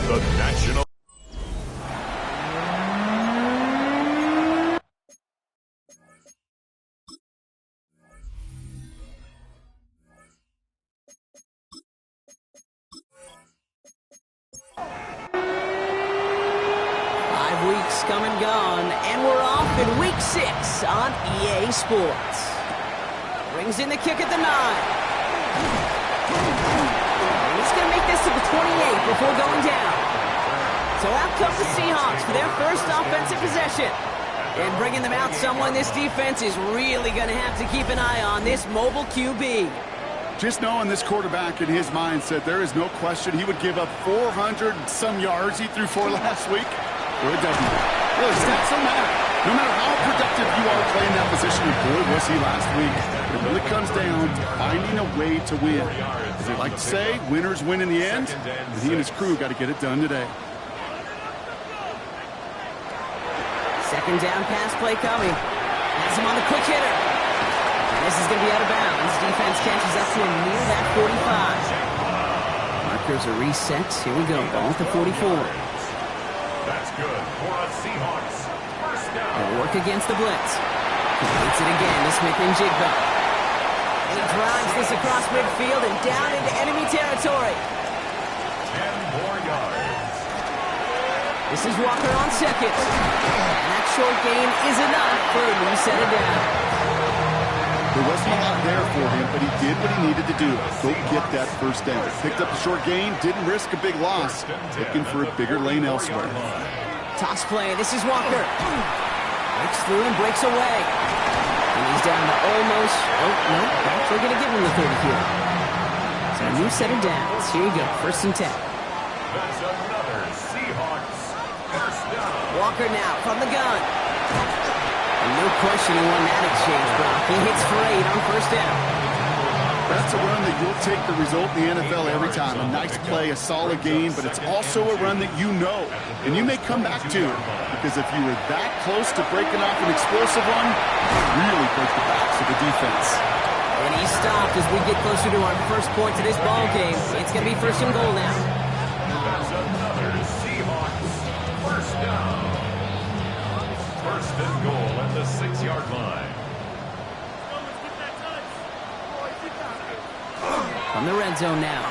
the national. 5 weeks come and gone, and we're off in week 6 on EA Sports. Brings in the kick at the 9. And he's going to make this to the 28 before going down. So out come the Seahawks for their first offensive possession. And bringing them out, someone this defense is really going to have to keep an eye on, this mobile QB. Just knowing this quarterback in his mindset, there is no question he would give up 400-some yards he threw for last week. Or it doesn't matter. Really, stats don't matter. No matter how productive you are playing that position, and boy, was he last week. It really comes down to finding a way to win. As they like to say, winners win in the end, and he and his crew got to get it done today. Second down pass play coming. Has him on the quick hitter. And this is going to be out of bounds. Defense catches up to him near that 45. Markers are reset. Here we go. Ball at the 44. That's good for a Seahawks. First down. They'll work against the blitz. Completes it again to Smith and Jigba. And he drives this across midfield and down into enemy territory. 10 more yards. This is Walker on second. And that short gain is enough for a new set of down. There wasn't a lot there for him, but he did what he needed to do. Go get that first down. Picked up the short gain, didn't risk a big loss. Looking for a bigger lane elsewhere. Toss play. This is Walker. Breaks through and breaks away. And he's down to almost... Oh, no. We're going to give him the 30 here. So a new set of downs. Here you go. First and 10. That's another Seahawks. First down. Walker now from the gun. And no question he won that exchange, Brock. He hits for 8 on first down. That's a run that you'll take the result in the NFL every time. A nice play, a solid game, but it's also a run that you know, and you may come back to. Because if you were that close to breaking off an explosive one, it really breaks the backs of the defense. And he stopped as we get closer to our first point to this ball game. It's going to be first and goal now. That's another Seahawks. First down. First and goal at the 6-yard line. From the red zone now.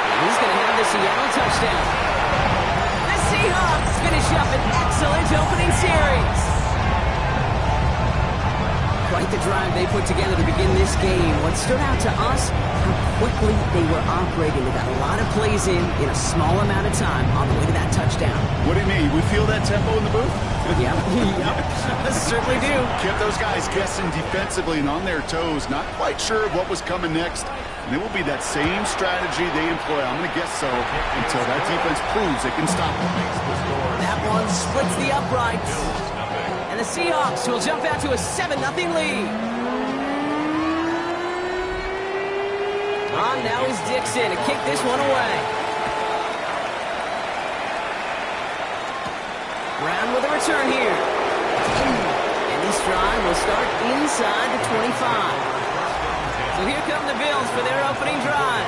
And he's going to have the Seattle touchdown. The Seahawks finish up an excellent opening series. Quite the drive they put together to begin this game. What stood out to us, how quickly they were operating. They got a lot of plays in a small amount of time on the way to that touchdown. What do you mean? We feel that tempo in the booth? Yep. Certainly do. Kept those guys guessing defensively and on their toes, not quite sure what was coming next. And it will be that same strategy they employ, I'm going to guess so, until that defense proves they can stop them. That one splits the uprights. And the Seahawks will jump out to a 7-0 lead. On now is Dixon to kick this one away. Brown with a return here. And this drive will start inside the 25. So here come the Bills for their opening drive.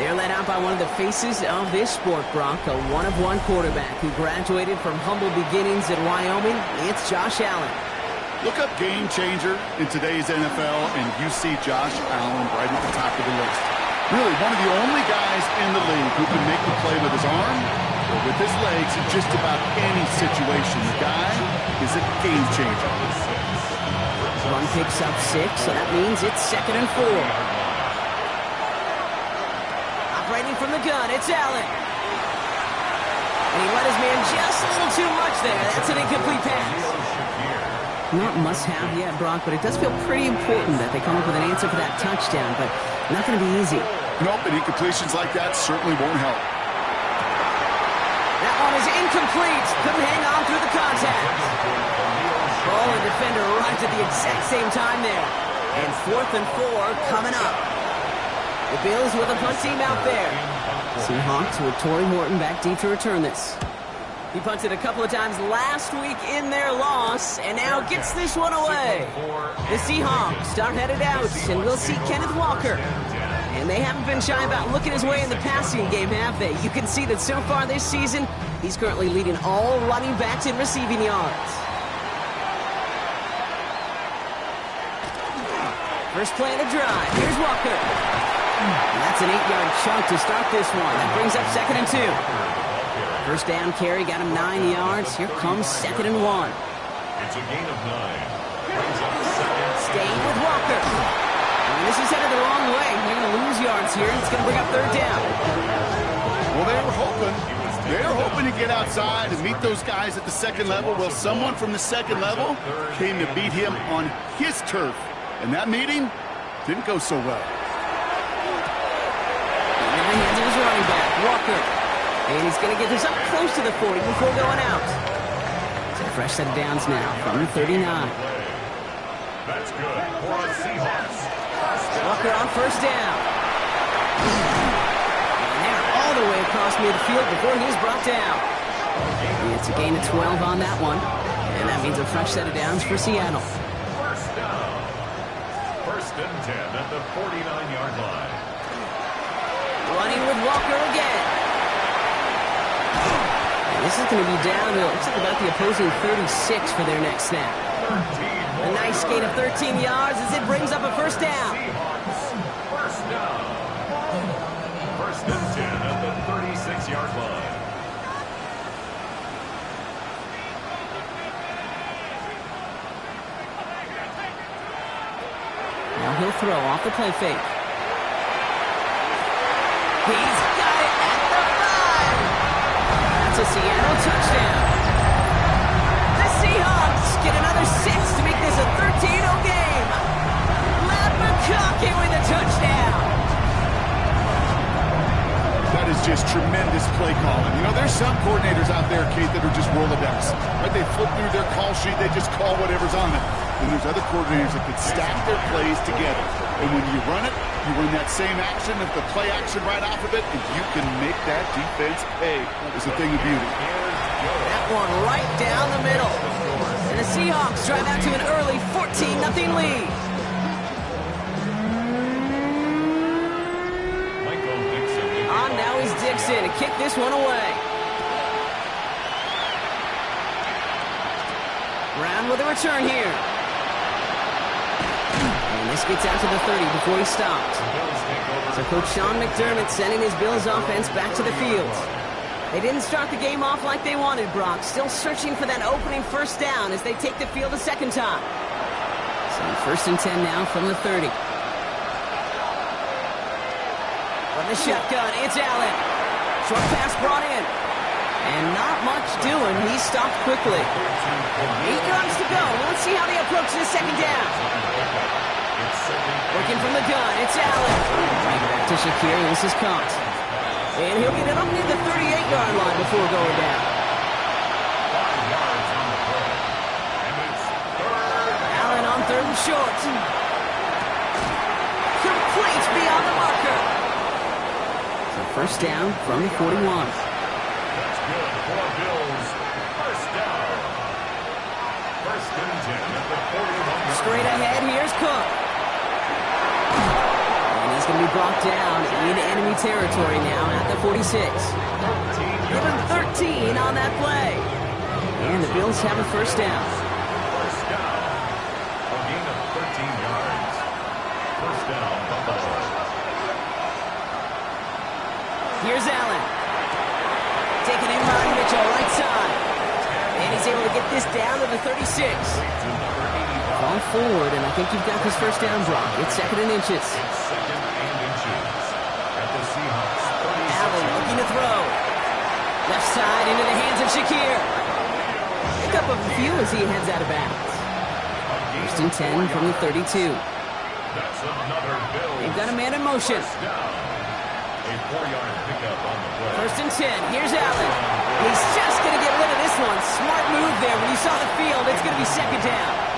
They're led out by one of the faces of this sport, Brock, a one-of-one quarterback who graduated from humble beginnings at Wyoming. It's Josh Allen. Look up game changer in today's NFL, and you see Josh Allen right at the top of the list. Really, one of the only guys in the league who can make the play with his arm or with his legs in just about any situation. The guy is a game changer. Run picks up 6, so that means it's 2nd and 4. Operating from the gun, it's Allen. And he let his man just a little too much there. That's an incomplete pass. Not must-have yet, Brock, but it does feel pretty important that they come up with an answer for that touchdown, but not going to be easy. Nope, and incompletions like that certainly won't help. That one is incomplete. Couldn't hang on through the contact. Ball and defender arrived at the exact same time there. And 4th and 4 coming up. The Bills with a punt team out there. Seahawks with Torrey Horton back deep to return this. He punted a couple of times last week in their loss, and now gets this one away. The Seahawks are headed out, and we'll see Kenneth Walker. And And they haven't been shy about looking his way in the passing game, have they? You can see that so far this season, he's currently leading all running backs in receiving yards. First play of the drive. Here's Walker. And that's an 8-yard chunk to start this one. That brings up 2nd and 2. First down carry got him 9 yards. Here comes 2nd and 1. It's a gain of 9. Brings up 2nd. Staying with Walker. And this is headed the wrong way. They're going to lose yards here. It's going to bring up 3rd down. Well, they were hoping to get outside and meet those guys at the 2nd level. Well, someone from the 2nd level came to beat him on his turf. And that meeting didn't go so well. In the hands of his running back, Walker. And he's going to get this up close to the 40 before going out. So a fresh set of downs now from 39. That's good for a Seahawks. Walker on first down. And they're all the way across midfield before he's brought down. And it's a gain of 12 on that one. And that means a fresh set of downs for Seattle. First down. 1st and 10 at the 49-yard line. Running with Walker again. And this is going to be down to, looks like about the opposing 36 for their next snap. A nice gain of 13 yards as it brings up a first down. Seahawks. First down. 1st and 10 at the 36-yard line. Now he'll throw off the play fake. He's got it at the 5. That's a Seattle touchdown. The Seahawks get another 6 to make this a 13-0 game. McConkey with a touchdown. That is just tremendous play calling. You know, there's some coordinators out there, Kate, that are just Rolodex. Right? They flip through their call sheet. They just call whatever's on it. And there's other coordinators that could stack their plays together. And when you run it, you run that same action of the play action right off of it, and you can make that defense pay. It's a thing of beauty. That one right down the middle. And the Seahawks drive out to an early 14-0 lead. On now is Dixon to kick this one away. Brown with a return here. And this gets out to the 30 before he stopped. So Coach Sean McDermott sending his Bills offense back to the field. They didn't start the game off like they wanted, Brock. Still searching for that opening first down as they take the field a second time. So 1st and 10 now from the 30. From the shotgun, it's Allen. Short pass brought in. And not much doing. He stopped quickly. 8 yards to go. Let's see how they approach this second down. Working from the gun, it's Allen. Right back to Shakir. This is caught. And he'll get it up near the 38-yard line before going down. 5 yards on the play. And it's 3rd. Allen on 3rd and short. Complete beyond the marker. So first down from the 41. That's good for Bills. First down. 1st and 10 at the 41. Straight ahead, here's Cook. And he's going to be brought down in enemy territory now at the 46. Given 13 on that play. And the Bills have a first down. First down. A gain of 13 yards. First down, Buffalo. Here's Allen. Taking in by Mitchell, right side. And he's able to get this down to the 36. Ball forward, and I think you've got this first down, Brock. It's 2nd and inches. It's 2nd and inches. At the Seahawks 36. Allen looking to throw. Left side into the hands of Shakir. Pick up a few as he heads out of bounds. 1st and 10 from the 32. That's another Bills. They've got a man in motion. First down. A 4-yard pickup on the play. 1st and 10. Here's Allen. He's just going to get rid of this one. Smart move there. When you saw the field, it's going to be second down.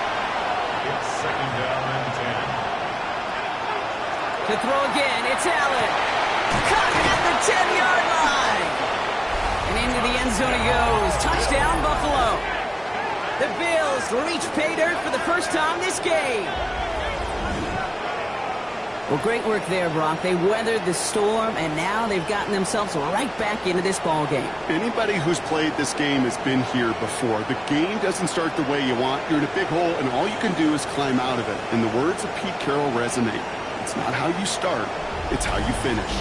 It's 2nd down and 10. To throw again, it's Allen. Caught at the 10-yard line. And into the end zone he goes. Touchdown, Buffalo. The Bills reach pay dirt for the first time this game. Well, great work there, Brock. They weathered the storm, and now they've gotten themselves right back into this ball game. Anybody who's played this game has been here before. The game doesn't start the way you want. You're in a big hole, and all you can do is climb out of it. And the words of Pete Carroll resonate. It's not how you start, it's how you finish.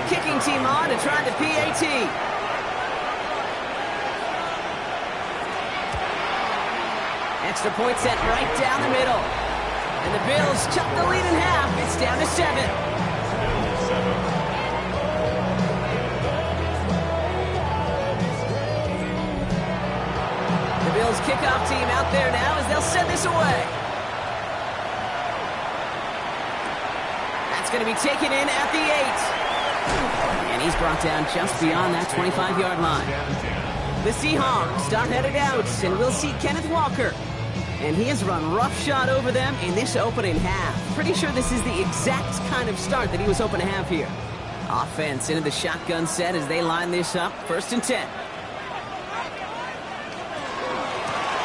Kicking team on to try the PAT. Extra point set right down the middle. And the Bills chop the lead in half. It's down to 7. The Bills kickoff team out there now as they'll send this away. That's going to be taken in at the 8. And he's brought down just beyond that 25-yard line. The Seahawks start headed out, and we'll see Kenneth Walker. And he has run roughshod over them in this opening half. Pretty sure this is the exact kind of start that he was hoping to have here. Offense into the shotgun set as they line this up. 1st and 10.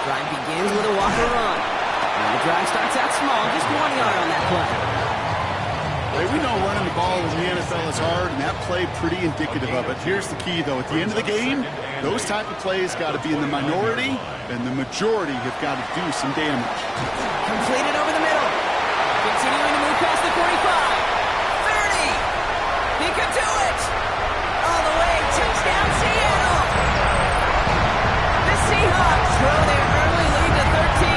Drive begins with a Walker run. And the drive starts out small, just 1 yard on that play. Hey, we know running the ball in the NFL is hard, and that play pretty indicative of it. Here's the key, though. At the end of the game, those type of plays got to be in the minority, and the majority have got to do some damage. Completed over the middle. Continuing to move past the 45. 30. He could do it. All the way. Touchdown, Seattle. The Seahawks throw their early lead to 13.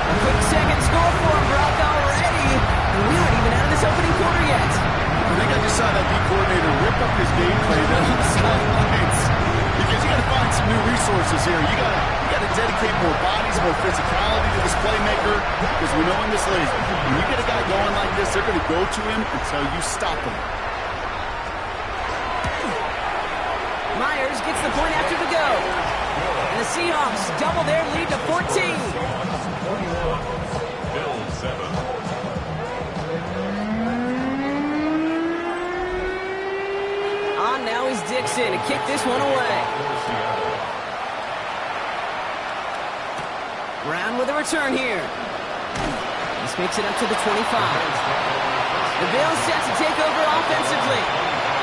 A quick second score for him, Brock, already. And we aren't even out of this opening quarter yet. I think I just saw that D coordinator rip up his game plan on the sidelines. Because you got to find some new resources here. You got to dedicate more bodies, more physicality to this playmaker. Because we know in this league, when you get a guy going like this, they're going to go to him until you stop him. Myers gets the point after the go. And the Seahawks double their lead to 14. Bills 7. On now is Dixon to kick this one away. Brown with a return here. This makes it up to the 25. The Bills set to take over offensively.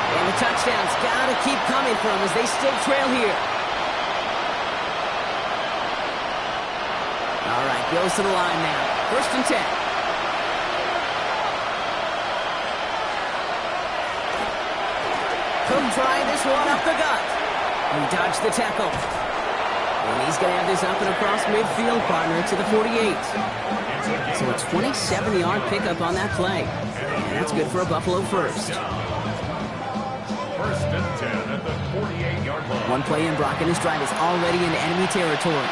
And the touchdown's got to keep coming from as they still trail here. All right, Bills to the line now. 1st and 10. Cook trying this one up the gut. He dodged the tackle. And he's going to have this up and across midfield, partner, to the 48. So a 27-yard pickup on that play. And that's good for a Buffalo first. 1st and 10 at the 48-yard line. One play in, Brock, and his drive is already into enemy territory.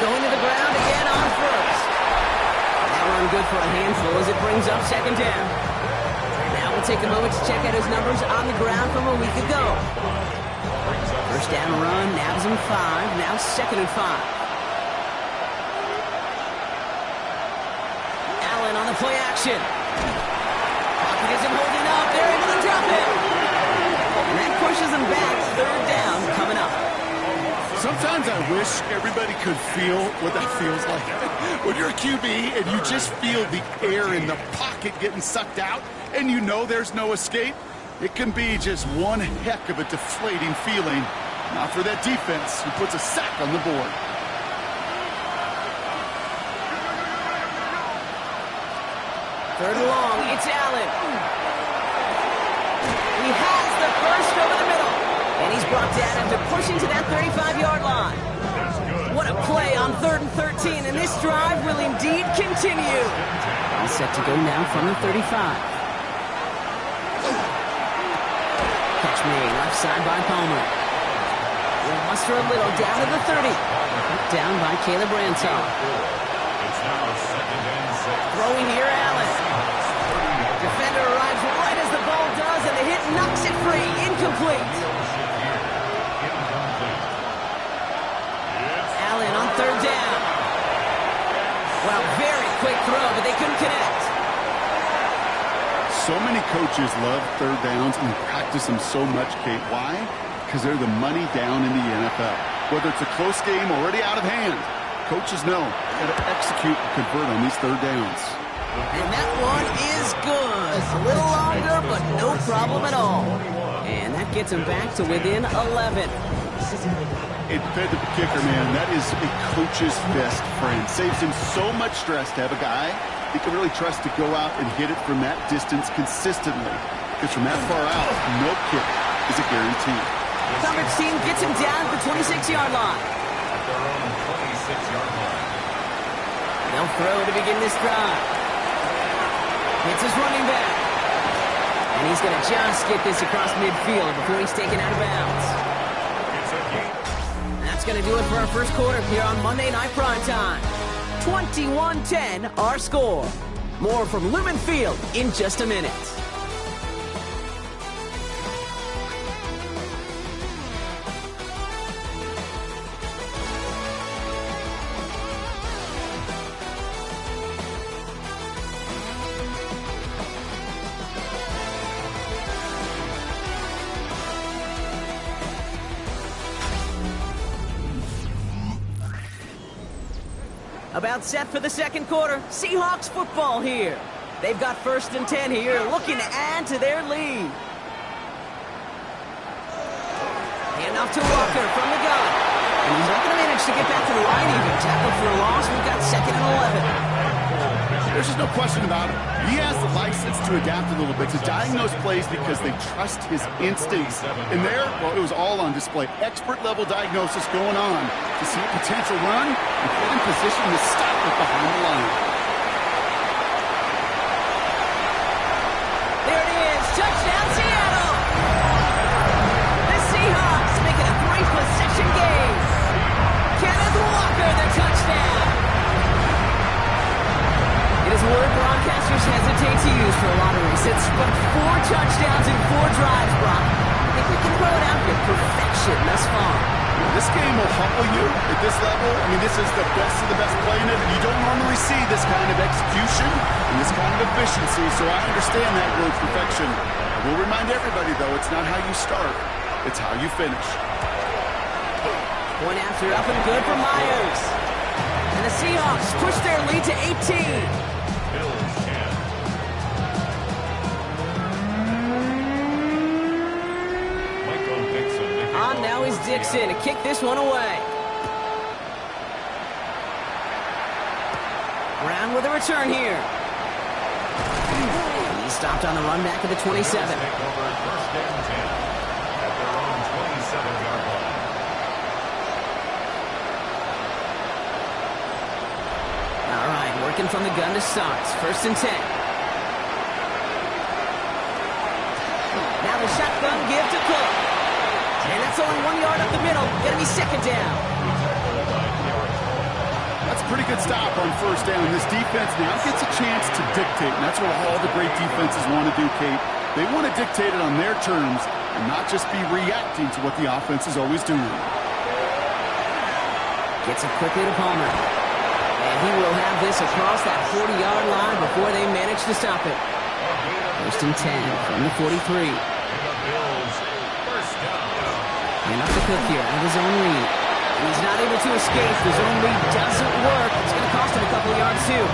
Going to the ground again on 1st. That one good for a handful as it brings up 2nd down. Now we'll take a moment to check out his numbers on the ground from a week ago. 1st down run, nabs him 5, now 2nd and 5. Allen on the play action. Pocket isn't holding up, they're able to drop it. And that pushes him back, 3rd down coming up. Sometimes I wish everybody could feel what that feels like. When you're a QB and you just feel the air in the pocket getting sucked out and you know there's no escape, it can be just one heck of a deflating feeling. Not for that defense who puts a sack on the board. Third and long, it's Allen. He has the first over the middle. And he's brought down after pushing to that 35-yard line. What a play on 3rd and 13, and this drive will indeed continue. All set to go now from the 35. Catch made, left side by Palmer. Will muster a little down to the 30. Down by Caleb Ransaw. It's now 2nd and 6. Throwing here, Allen. Defender arrives right as the ball does, and the hit knocks it free. Incomplete. Allen on 3rd down. Well, very quick throw, but they couldn't connect. So many coaches love 3rd downs and practice them so much, Kate. Why? Because they're the money down in the NFL. Whether it's a close game already out of hand, Coaches know got to execute and convert on these third downs. And that one is good. A little longer, but no problem at all. And that gets him back to within 11. It fed the kicker, man. That is a coach's best friend. Saves him so much stress to have a guy he can really trust to go out and hit it from that distance consistently. Because from that far out, no kick is a guarantee. Coverage team gets him down at the 26-yard line. At their own 26-yard line. They'll throw to begin this drive. It's his running back. And he's going to just get this across midfield before he's taken out of bounds. It's a gain. That's going to do it for our first quarter here on Monday Night Primetime. 21-10 our score. More from Lumen Field in just a minute. About set for the second quarter. Seahawks football here. They've got 1st and 10 here, looking to add to their lead. Handoff to Walker from the gun. And he's not going to manage to get back to the line even. Tackle for a loss. We've got 2nd and 11. There's just no question about it. He has the license to adapt a little bit, to diagnose plays because they trust his instincts. And there, well, it was all on display. Expert-level diagnosis going on to see a potential run and get in position to stop it behind the line. There it is. Touchdown, Seattle. The Seahawks make it a 3-possession game. Kenneth Walker, the touchdown. It is a word broadcasters hesitate to use for a lot of reasons, but 4 touchdowns in 4 drives, Brock. I think we can throw it out here. Perfection thus far. This game will humble you at this level. I mean, this is the best of the best playing it. You don't normally see this kind of execution and this kind of efficiency, so I understand that word perfection. I will remind everybody, though, it's not how you start, it's how you finish. Point after up and good for Myers. And the Seahawks push their lead to 18. Bills 10. Michael Dixon. On now is Dixon to kick this one away. Brown with a return here. He stopped on the run back at the 27. Take over 1st and 10 at their own 27-yard line. All right, working from the gun to start. 1st and 10. Now the shotgun give to Cook. And that's only 1 yard up the middle. Gonna be 2nd down. That's a pretty good stop on 1st down. This defense now gets a chance to dictate, and that's what all the great defenses want to do, Kate. They want to dictate it on their terms and not just be reacting to what the offense is always doing. Gets it quickly to Palmer. And he will have this across that 40-yard line before they manage to stop it. 1st and 10 from the 43. The Bills, 1st down. And up to Cook here out of his own lead. And he's not able to escape. His own lead doesn't work. It's going to cost him a couple of yards, too.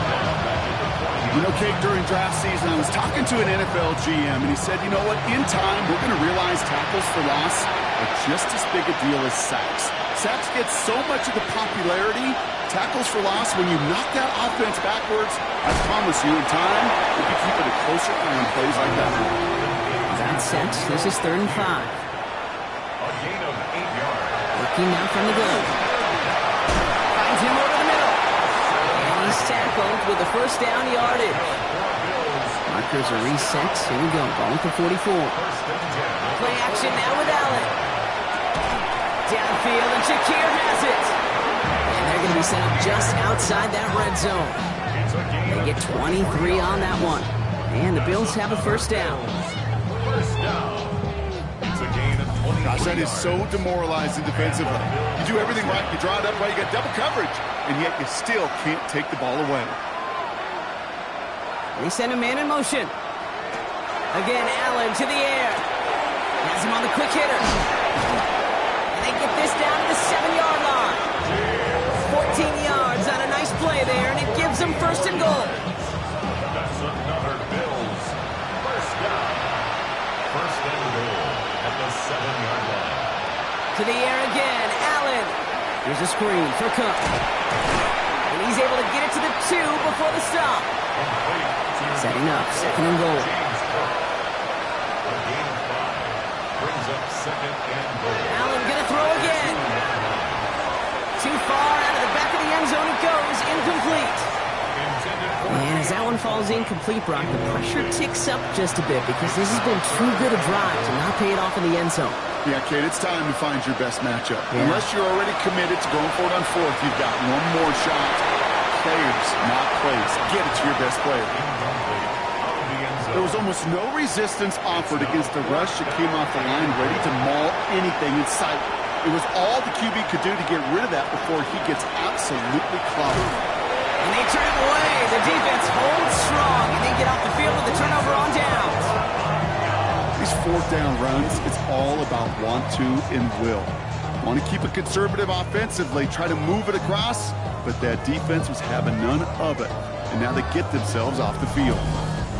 You know, Kate, during draft season, I was talking to an NFL GM, and he said, you know what, in time, we're going to realize tackles for loss are just as big a deal as sacks. Sacks get so much of the popularity. Tackles for loss, when you knock that offense backwards, I promise you, in time, we'll be keeping a closer eye on plays like that. That's set. This is 3rd and 5. A gain of 8 yards. Working now from the gun. Finds him over the middle. And he's tackled with the 1st down yardage. Markers are reset. Here we go. Ball at the 44. Play action now with Allen. Downfield, and Shakir has it. And they're going to be set up just outside that red zone. They get 23 on that one. And the Bills have a 1st down. 1st down. It's a gain of 20. Gosh, that is so demoralizing defensively. You do everything right, you draw it up right, you got double coverage, and yet you still can't take the ball away. They send a man in motion. Again, Allen to the air. Has him on the quick hitter. And they get this down to the 7-yard line. 14 yards. some first and goal. That's another Bills. First down. First and goal at the 7-yard line. To the air again, Allen. Here's a screen for Cook. And he's able to get it to the 2 before the stop. Setting up, second and goal. James Cook. A gain of 5. Brings up second and goal. Allen gonna throw again. Too far out of the back of the end zone it goes, incomplete. And as that one falls incomplete, Brock, the pressure ticks up just a bit because this has been too good a drive to not pay it off in the end zone. Yeah, Kate, it's time to find your best matchup. Yeah. Unless you're already committed to going for it on fourth, you've got one more shot. Players, not plays. Get it to your best player. There was almost no resistance offered against the rush that came off the line ready to maul anything in sight. It was all the QB could do to get rid of that before he gets absolutely clobbered. And they turn it away. The defense holds strong, and they get off the field with the turnover on downs. These fourth down runs, it's all about want to and will. Want to keep it conservative offensively, try to move it across, but that defense was having none of it. And now they get themselves off the field.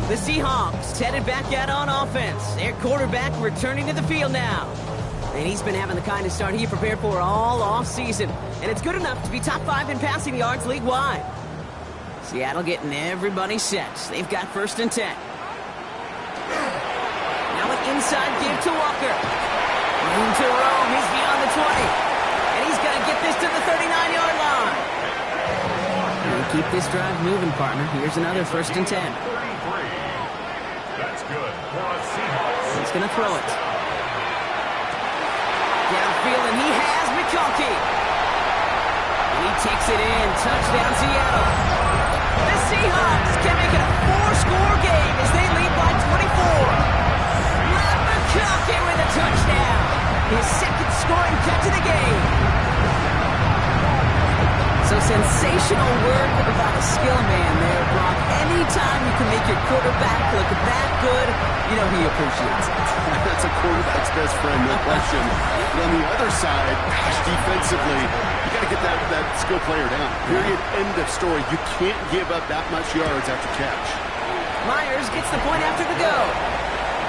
The Seahawks headed back out on offense. Their quarterback returning to the field now. And he's been having the kind of start he prepared for all offseason. And it's good enough to be top 5 in passing yards league-wide. Seattle getting everybody set. They've got first and 10. Now an inside give to Walker. Room to roam. He's beyond the 20. And he's going to get this to the 39-yard line. And keep this drive moving, partner. Here's another first and 10. That's good for a Seahawks. He's going to throw it. Downfield, and he has McConkey. And he takes it in. Touchdown, Seattle. The Seahawks can make it a 4-score game as they lead by 24. Matt McConkey with a touchdown. His second scoring catch of the game. So sensational work about a skill man there, Brock. Anytime you can make your quarterback look that good, you know he appreciates it. That's a quarterback's best friend, no question. But on the other side, gosh, defensively, you got to get that skill player down. Period. End of story. You can't give up that much yards after catch. Myers gets the point after the go.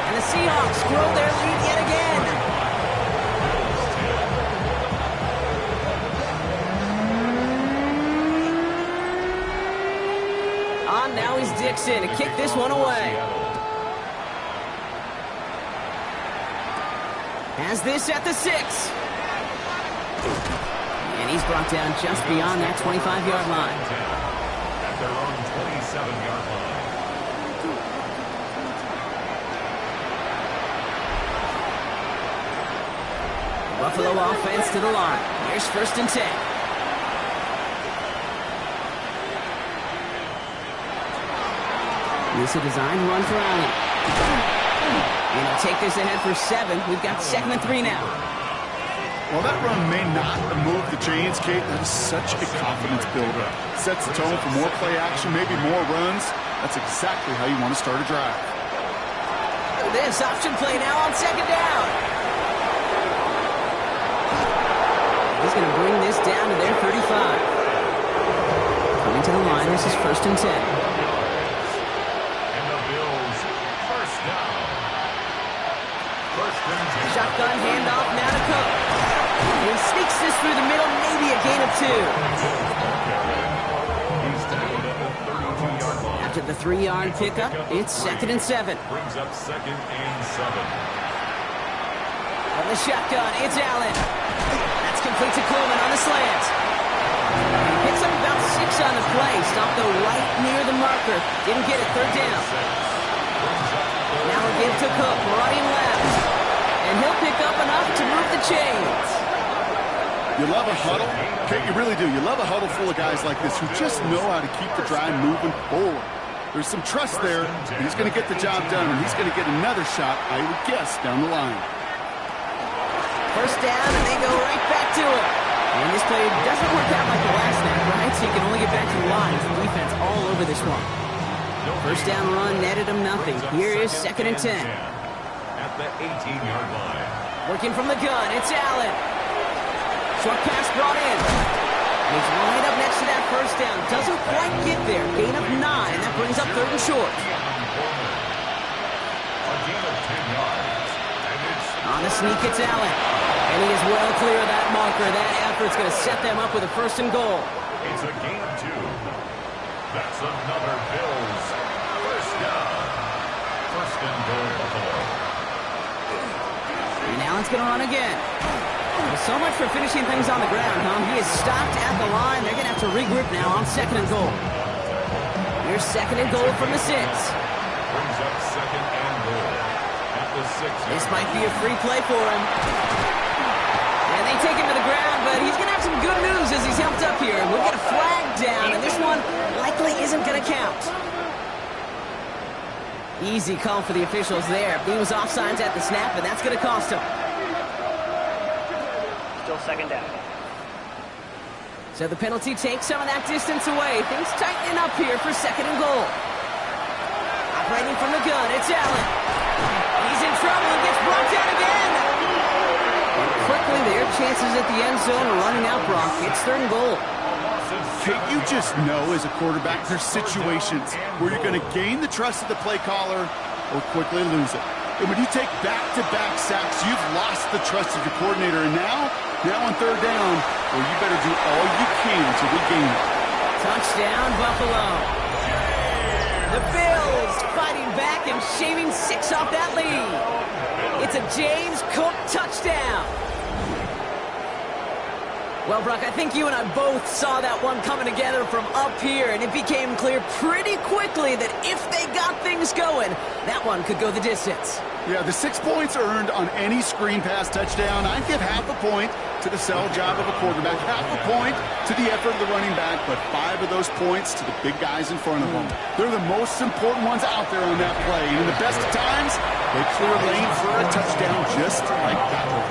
And the Seahawks grow their lead yet again. On now is Dixon to kick this one away. Has this at the 6. And he's brought down just beyond that 25-yard line. At their own 27-yard line. Buffalo offense to the line. Here's first and 10. This is a designed run for Allen. And he'll take this ahead for 7. We've got second and 3 now. Well, that run may not have moved the chains, Kate. That is such a confidence builder. Sets the tone for more play action, maybe more runs. That's exactly how you want to start a drive. Look at this option play now on second down. He's going to bring this down to their 35. Coming to the line, this is first and 10. Shotgun handoff now to Cook. He sneaks this through the middle, maybe a gain of 2. After the 3-yard pickup, it's second and 7. Brings up second and 7. From the shotgun, it's Allen. That's complete to Coleman on the slant. He picks up about 6 on the play. Stopped though right near the marker. Didn't get it, third down. Now a give to Cook, running left. And he'll pick up enough to move the chains. You love a huddle? Okay, you really do. You love a huddle full of guys like this who just know how to keep the drive moving forward. There's some trust there. He's going to get the job done, and he's going to get another shot, I would guess, down the line. First down, and they go right back to it. And this play doesn't work out like the last snap, right? So you can only get back to the line. The defense all over this one. First down run netted him nothing. Here is second and 10. At the 18-yard line. Working from the gun, it's Allen. Short pass brought in. And he's right up next to that first down. Doesn't quite get there. Gain of 9. That brings up 3rd and short. On the sneak, it's Allen. And he is well clear of that marker. That effort's going to set them up with a 1st and goal. It's a gain of 2. That's another Bills first down. 1st and goal, Buffalo. And Allen's going to run again. Well, so much for finishing things on the ground, huh? He is stopped at the line. They're going to have to regroup now on 2nd and goal. Here's 2nd and goal from the 6. Brings up 2nd and goal. At the 6. This might be a free play for him. And they take him to the ground, but he's going to have some good news as he's helped up here. We'll get a flag down, and this one likely isn't going to count. Easy call for the officials there. He was offsides at the snap, and that's going to cost him. Still 2nd down. So the penalty takes some of that distance away. Things tightening up here for 2nd and goal. Operating from the gun, it's Allen. He's in trouble and gets brought down again. And quickly, their chances at the end zone are running out, Brock. It's 3rd and goal. Can't you just know as a quarterback there's situations where you're going to gain the trust of the play caller or quickly lose it? And when you take back-to-back sacks, you've lost the trust of your coordinator. And now on 3rd down, well, you better do all you can to regain it. Touchdown, Buffalo. The Bills fighting back and shaving 6 off that lead. It's a James Cook touchdown. Well, Brock, I think you and I both saw that one coming together from up here, and it became clear pretty quickly that if they got things going, that one could go the distance. Yeah, the 6 points earned on any screen pass touchdown. I'd give half a point to the sell job of a quarterback, half a point to the effort of the running back, but 5 of those points to the big guys in front of them. They're the most important ones out there on that play, and in the best of times, they clear lane for a touchdown just like that one.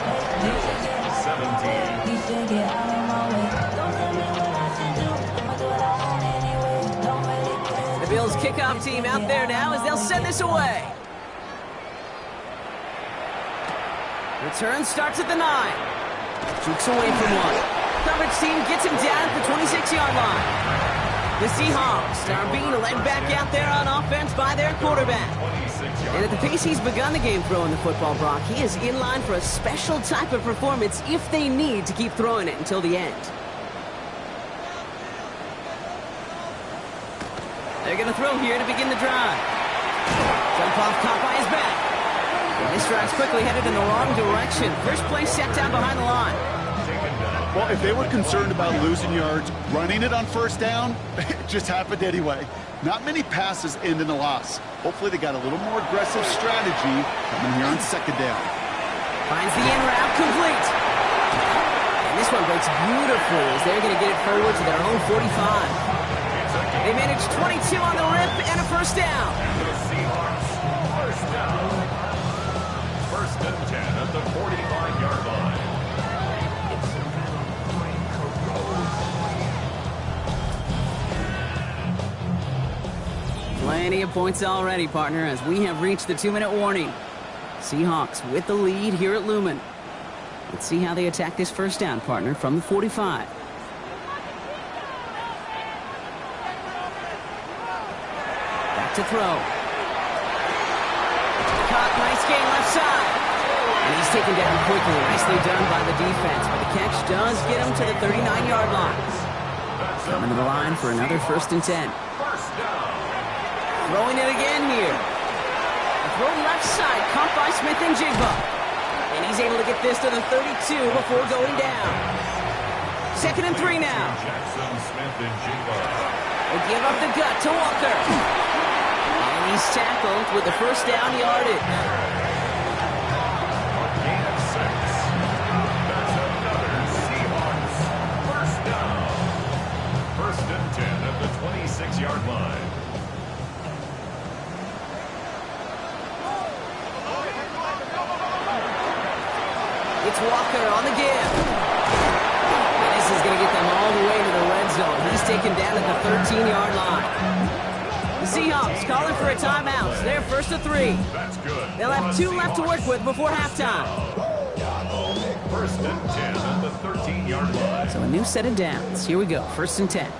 17. The Bills kickoff team out there now as they'll send this away. Return starts at the 9. Jukes away from one. Coverage team gets him down at the 26-yard line. The Seahawks are being led back out there on offense by their quarterback. And at the pace he's begun the game throwing the football, Brock, he is in line for a special type of performance if they need to keep throwing it until the end. They're going to throw here to begin the drive. Jump off, caught by his back. And this drive's quickly headed in the wrong direction. First play set down behind the line. Well, if they were concerned about losing yards, running it on 1st down, it just happened anyway. Not many passes end in a loss. Hopefully they got a little more aggressive strategy coming here on 2nd down. Finds the in route complete. And this one breaks beautifully as they're going to get it forward to their own 45. They manage 22 on the rip and a 1st down. The Seahawks first down. 1st and 10 at the 45-yard line. Plenty of points already, partner, as we have reached the 2-minute warning. Seahawks with the lead here at Lumen. Let's see how they attack this 1st down, partner, from the 45. Back to throw. Caught, nice gain left side. And he's taken down quickly. Nicely done by the defense, but the catch does get him to the 39-yard line. Coming to the line for another 1st and 10. Throwing it again here. A throw left side, caught by Smith and Jigba. And he's able to get this to the 32 before going down. 2nd and 3 now. Jackson, Smith, and Jigba. They give up the gut to Walker. And he's tackled with the 1st down yardage. A gain of 6. That's another Seahawks first down. 1st and 10 at the 26-yard line. It's Walker on the give. And this is going to get them all the way to the red zone. He's taken down at the 13-yard line. The Seahawks calling for a timeout. It's their 1st of 3. That's good. They'll have 2 left to work with before halftime. 1st and 10 at the 13-yard line. So a new set of downs. Here we go. 1st and 10.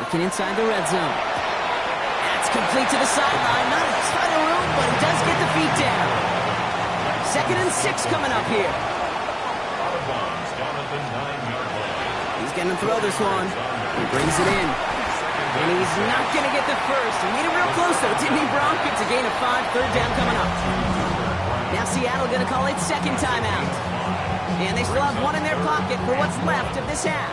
Working inside the red zone. That's complete to the sideline. Not a ton of room, but he does get the feet down. 2nd and 6 coming up here. Out of bounds down at the 9-yard line. He's going to throw this one. He brings it in. And he's not going to get the first. He made it real close, though, didn't he, Bronk? It's a gain of 5, 3rd down coming up. Now Seattle going to call it 2nd timeout. And they still have one in their pocket for what's left of this half.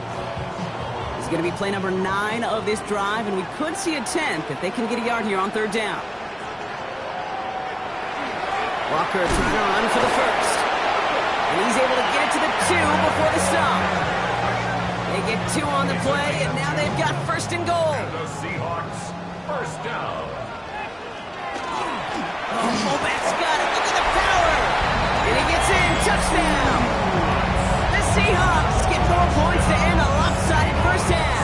It's going to be play number 9 of this drive, and we could see a 10th if they can get a yard here on 3rd down. Walker trying to run for the first. And he's able to get it to the 2 before the stop. They get 2 on the play, and now they've got 1st and goal. And the Seahawks, 1st down. Oh, fullback's got it. Look at the power. And he gets in. Touchdown. The Seahawks get 4 points to end a lopsided first half.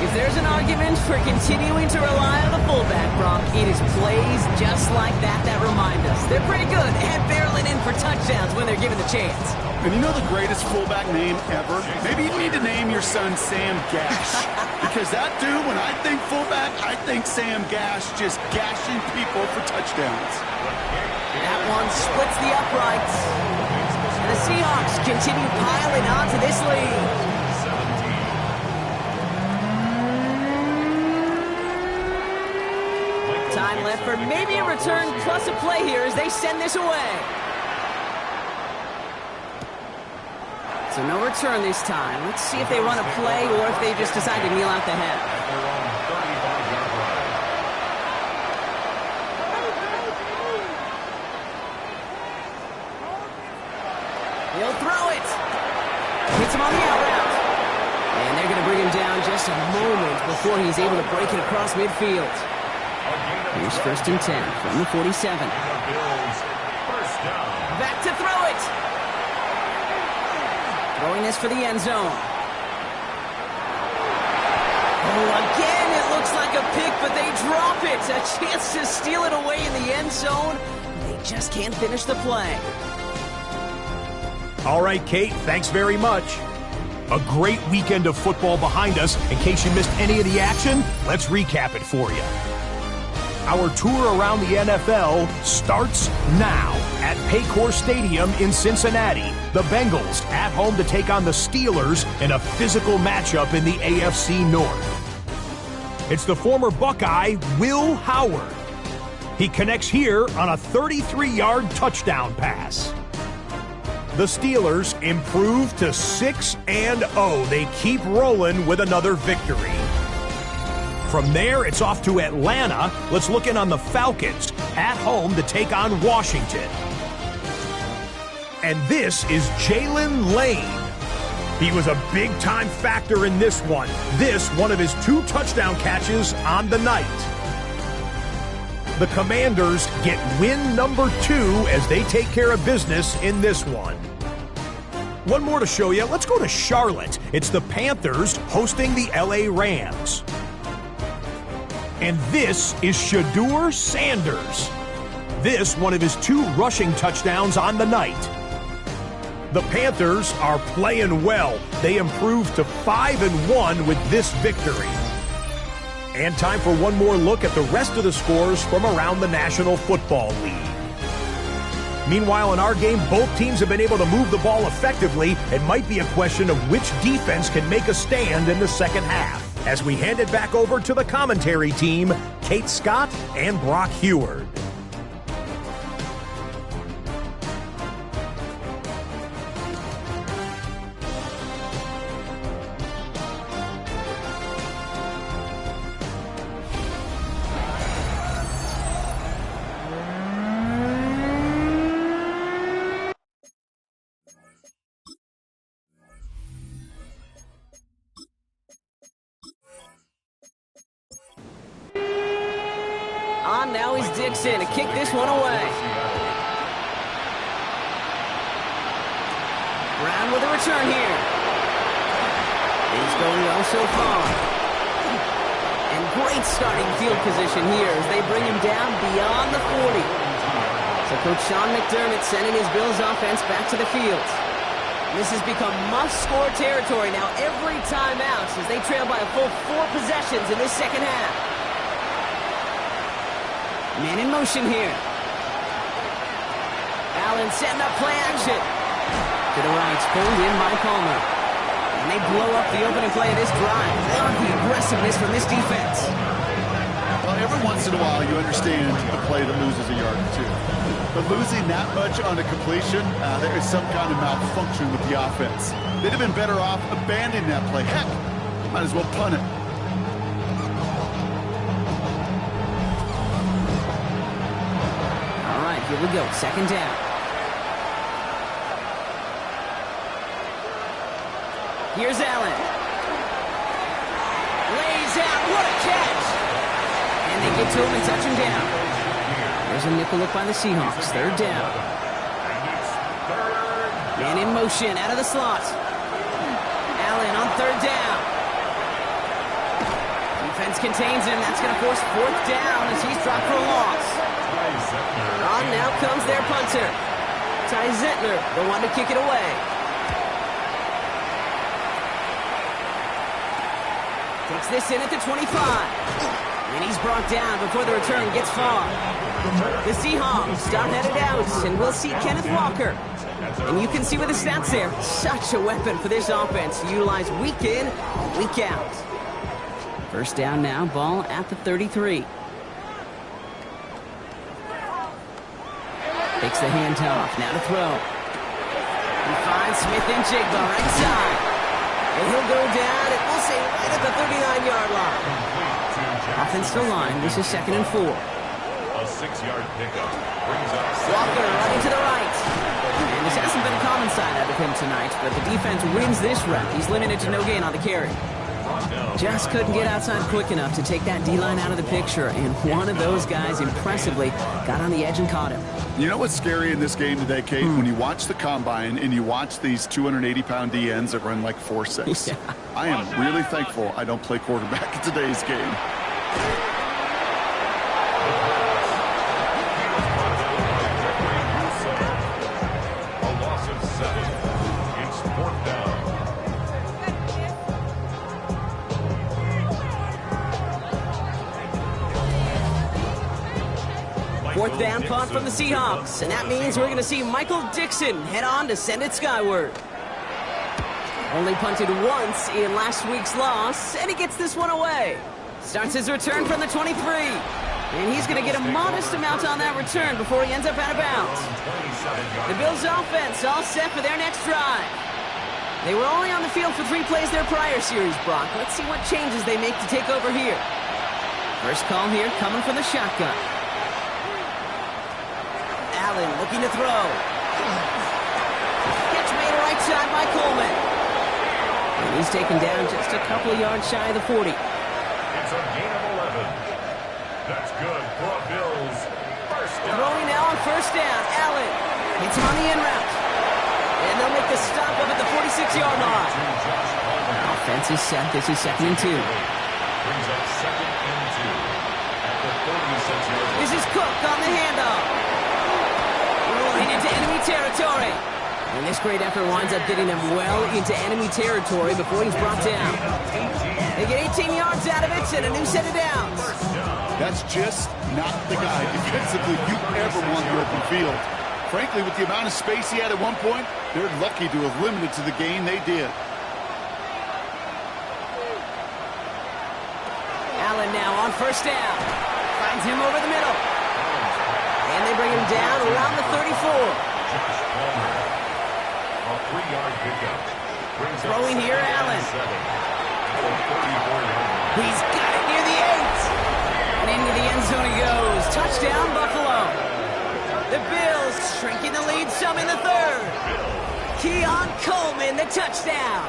If there's an argument for continuing to rely on the fullback, Bronk, it is plays just like that remind us. They're pretty good at barreling in for touchdowns when they're given the chance. And you know the greatest fullback name ever? Maybe you need to name your son Sam Gash. Because that dude, when I think fullback, I think Sam Gash just gashing people for touchdowns. That one splits the uprights. And the Seahawks continue piling on to this lead. Time left for maybe a return plus a play here as they send this away. So no return this time. Let's see if they run a play or if they just decide to kneel out the head. He'll throw it. Hits him on the out route. And they're going to bring him down just a moment before he's able to break it across midfield. Here's 1st and 10 from the 47. Back to throw it. Throwing this for the end zone. Oh, again, it looks like a pick, but they drop it. A chance to steal it away in the end zone. They just can't finish the play. All right, Kate, thanks very much. A great weekend of football behind us. In case you missed any of the action, let's recap it for you. Our tour around the NFL starts now at Paycor Stadium in Cincinnati. The Bengals at home to take on the Steelers in a physical matchup in the AFC North. It's the former Buckeye, Will Howard. He connects here on a 33-yard touchdown pass. The Steelers improve to 6-0. They keep rolling with another victory. From there, it's off to Atlanta. Let's look in on the Falcons at home to take on Washington. And this is Jalen Lane. He was a big-time factor in this one. This, one of his 2 touchdown catches on the night. The Commanders get win number 2 as they take care of business in this one. One more to show you. Let's go to Charlotte. It's the Panthers hosting the LA Rams. And this is Shedeur Sanders. This, one of his 2 rushing touchdowns on the night. The Panthers are playing well. They improved to 5-1 with this victory. And time for one more look at the rest of the scores from around the National Football League. Meanwhile, in our game, both teams have been able to move the ball effectively. It might be a question of which defense can make a stand in the second half. As we hand it back over to the commentary team, Kate Scott and Brock Heward. On now is Dixon to kick this one away. Brown with a return here. He's going well so far. And great starting field position here as they bring him down beyond the 40. So Coach Sean McDermott sending his Bills offense back to the field. This has become must-score territory now every time out as they trail by a full 4 possessions in this second half. Man in motion here. Allen setting up play action. To the right, pulled in by Palmer. And they blow up the opening play of this drive. Love the aggressiveness from this defense. Well, every once in a while you understand the play that loses a yard or two. But losing that much on a completion, there is some kind of malfunction with the offense. They'd have been better off abandoning that play. Heck, might as well punt it. All right, here we go. Second down. Here's Allen. Lays out. What a catch. And they get to him and touch him down. There's a nickel look by the Seahawks. Third down. Man in motion out of the slot. Allen on third down. Defense contains him. That's going to force fourth down as he's dropped for a loss. On now comes their punter. Ty Zentner, the one to kick it away. Takes this in at the 25. And he's brought down before the return gets far. The Seahawks start headed out, and we'll see Kenneth Walker. And you can see with the stats there, such a weapon for this offense to utilize week in, week out. First down now, ball at the 33. Takes the handoff, now to throw. He finds Smith and Jigba right side. And he'll go down, and we'll say right at the 39-yard line. Offensive line, this is 2nd and 4. A 6-yard pickup brings up Walker running to the right. And this hasn't been a common side out of him tonight, but the defense wins this rep. He's limited to no gain on the carry. Just couldn't get outside quick enough to take that D-line out of the picture, and one of those guys impressively got on the edge and caught him. You know what's scary in this game today, Kate? When you watch the combine and you watch these 280-pound DNs that run like 4.6. Yeah. I am really thankful I don't play quarterback in today's game. a loss of 7. It's 4th down. Fourth down punt from the Seahawks, and that means we're going to see Michael Dixon head on to send it skyward. Only punted once in last week's loss, and he gets this one away. Starts his return from the 23, and he's going to get a modest amount on that return before he ends up out of bounds. The Bills' offense all set for their next drive. They were only on the field for 3 plays their prior series, Brock. Let's see what changes they make to take over here. First call here coming from the shotgun. Allen looking to throw. Catch made right side by Coleman. And he's taken down just a couple of yards shy of the 40. It's a gain of 11. That's good for a Bills. First down. Throwing now on first down. Allen hits him on the in route. And they'll make the stop up at the 46-yard line. Offense is set. This is 2nd and 2. Brings up 2nd and 2 at the 46-yard line. This is Cook on the handoff. Rolling into enemy territory. And this great effort winds up getting them well into enemy territory before he's brought down. They get 18 yards out of it and a new set of downs. That's just not the guy defensively you ever want in the open field. Frankly, with the amount of space he had at one point, they're lucky to have limited to the gain they did. Allen now on first down. Finds him over the middle. And they bring him down around the 34. A 3-yard pickup. Throwing here, Allen. He's got it near the 8. And into the end zone he goes. Touchdown, Buffalo. The Bills shrinking the lead some in the 3rd. Keon Coleman, the touchdown.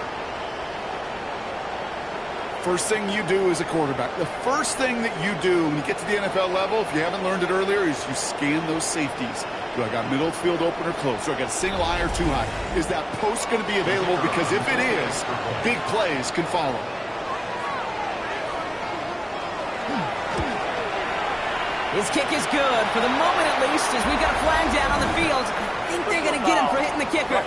First thing you do as a quarterback, the first thing that you do when you get to the NFL level, if you haven't learned it earlier, is you scan those safeties. Do I got middle field open or close? Do I got a single high or 2 high? Is that post going to be available? Because if it is, big plays can follow. His kick is good, for the moment at least, as we've got a flag down on the field. I think they're going to get him for hitting the kicker.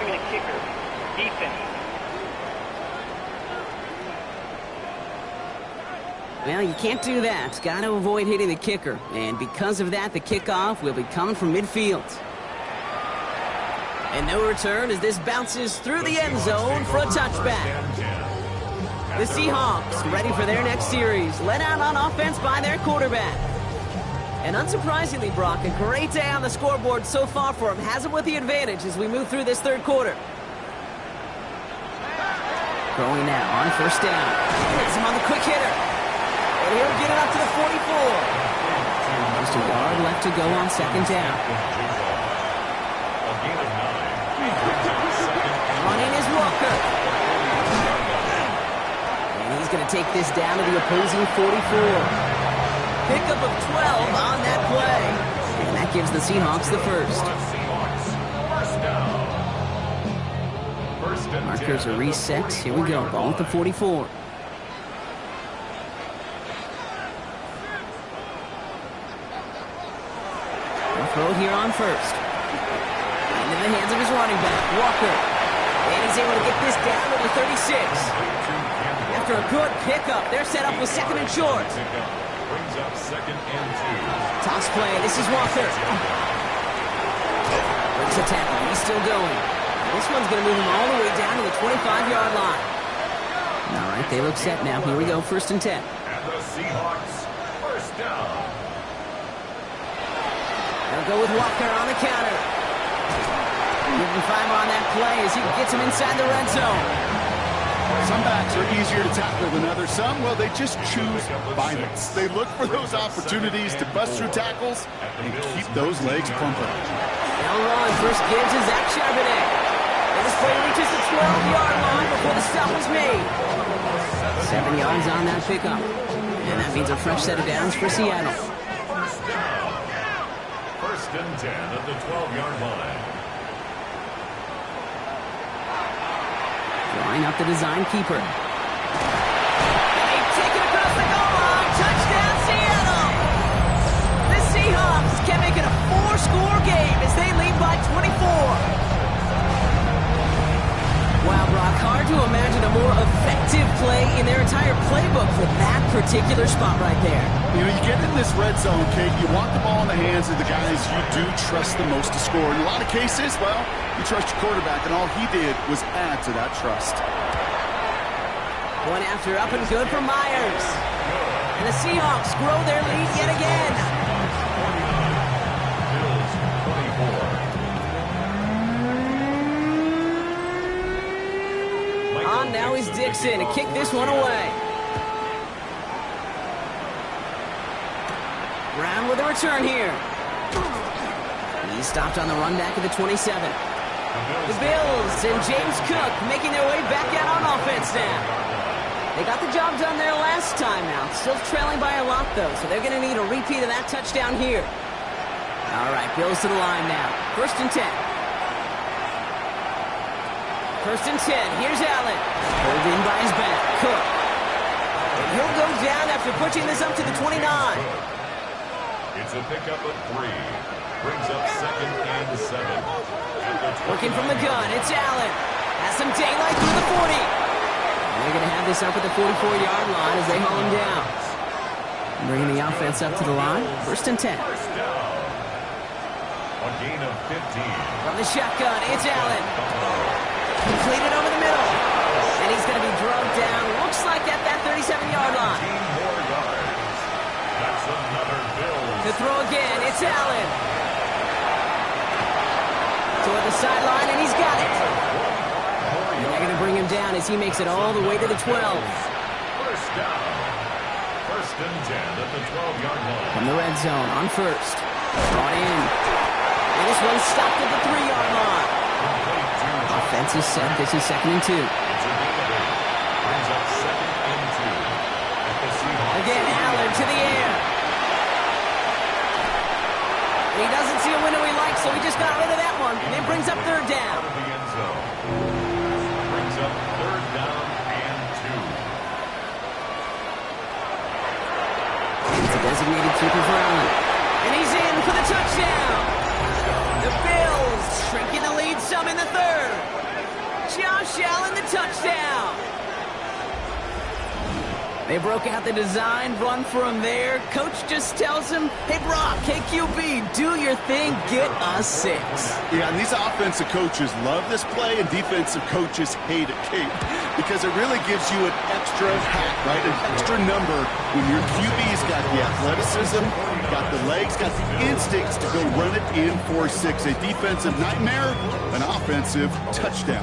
Well, you can't do that. Got to avoid hitting the kicker. And because of that, the kickoff will be coming from midfield. And no return as this bounces through the end zone for a touchback. The Seahawks ready for their next series, led out on offense by their quarterback. And unsurprisingly, Brock, a great day on the scoreboard so far for him. Has him with the advantage as we move through this third quarter. Throwing now on first down. Hits him on the quick hitter. And he'll get it up to the 44. Just a yard left to go on second down. Running is Walker. And he's going to take this down to the opposing 44. Pickup of 12 on that play. And that gives the Seahawks the first. Markers are reset. Here we go. Ball at the 44. Throw here on first. Into the hands of his running back, Walker. And he's able to get this down to the 36. After a good pickup, they're set up with second and short. Brings up second and 2. Toss play. This is Walker. Breaks a tackle. He's still going. This one's going to move him all the way down to the 25-yard line. All right, they look set now. Here we go, first and 10. And the Seahawks, first down. They'll go with Walker on the counter. Give him 5 on that play as he gets him inside the red zone. Some backs are easier to tackle than others. Some, well, they just choose violence. They look for those opportunities to bust through tackles and keep those legs pumping. Now Ron first gives his Zach Charbonnet. And this play reaches the 12-yard line before the stop is made. 7 yards on that pickup. And that means a fresh set of downs for Seattle. First and 10 at the 12-yard line. Drawing up the design keeper. And they take it across the goal line. Touchdown, Seattle! The Seahawks can make it a 4-score game as they lead by 24. Wow, Brock, hard to imagine a more effective play in their entire playbook for that particular spot right there. You know, you get in this red zone, Kate, you want the ball in the hands of the guys you do trust the most to score. In a lot of cases, well, you trust your quarterback, and all he did was add to that trust. One after, up and good for Myers. And the Seahawks grow their lead yet again. Bills 24. On now is Dixon to kick this one away. Brown with a return here. He's stopped on the run back at the 27. The Bills and James Cook making their way back out on offense now. They got the job done there last time out. Still trailing by a lot, though, so they're going to need a repeat of that touchdown here. All right, Bills to the line now. First and 10. First and 10. Here's Allen. Pulled in by his back. Cook. And he'll go down after pushing this up to the 29. It's a pickup of 3. Brings up second and 7. Working from the gun. It's Allen. Has some daylight through the 40. And they're going to have this up at the 44-yard line as they haul him down. Bringing the offense up to the line. First and 10. First down. A gain of 15. From the shotgun, it's Allen. Completed over the middle. And he's going to be drugged down. Looks like at that 37-yard line. 15 more yards. That's another Bills. To throw again, it's Allen. Toward the sideline, and he's got it. And they're going to bring him down as he makes it all the way to the 12. First down. First and 10 at the 12-yard line. From the red zone on first. Brought in. And this one's stopped at the 3-yard line. Offense is set. This is second and 2. It's a gain of 8. Brings up second and 2 at the Seahawks. Again, Allen to the air. He doesn't see a window he likes, so he just got rid of that one. And it brings up third down. Out of the end zone. Brings up third down and 2. It's a designated keeper for Allen. And he's in for the touchdown. The Bills shrinking the lead some in the third. Josh Allen, the touchdown. They broke out the design run for him there. Coach just tells him, hey, Brock, KQB, do your thing, get us 6. Yeah, and these offensive coaches love this play, and defensive coaches hate it, Kate, because it really gives you an extra hat, right, an extra number when your QB's got the athleticism, got the legs, got the instincts to go run it in for 6. A defensive nightmare, an offensive touchdown.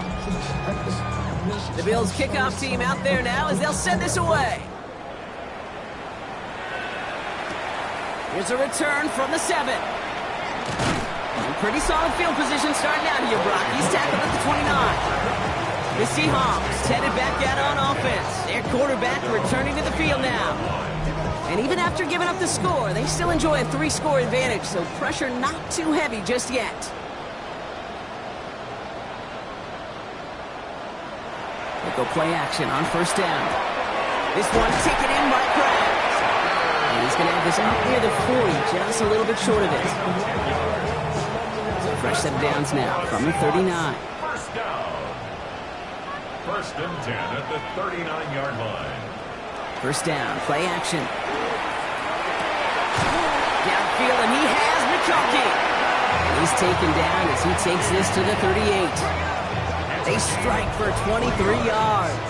The Bills kickoff team out there now as they'll send this away. Here's a return from the 7. Pretty solid field position starting out here, Brock. He's tackled at the 29. The Seahawks headed back out on offense. Their quarterback returning to the field now. And even after giving up the score, they still enjoy a 3-score advantage, so pressure not too heavy just yet. They'll go play action on first down. This one taken in by Pratt. And he's going to have this up near the 40, just a little bit short of it. So fresh set of downs now from the 39. First down. First and 10 at the 39-yard line. First down, play action. Downfield, and he has McConkey. And he's taken down as he takes this to the 38. They strike for 23 yards.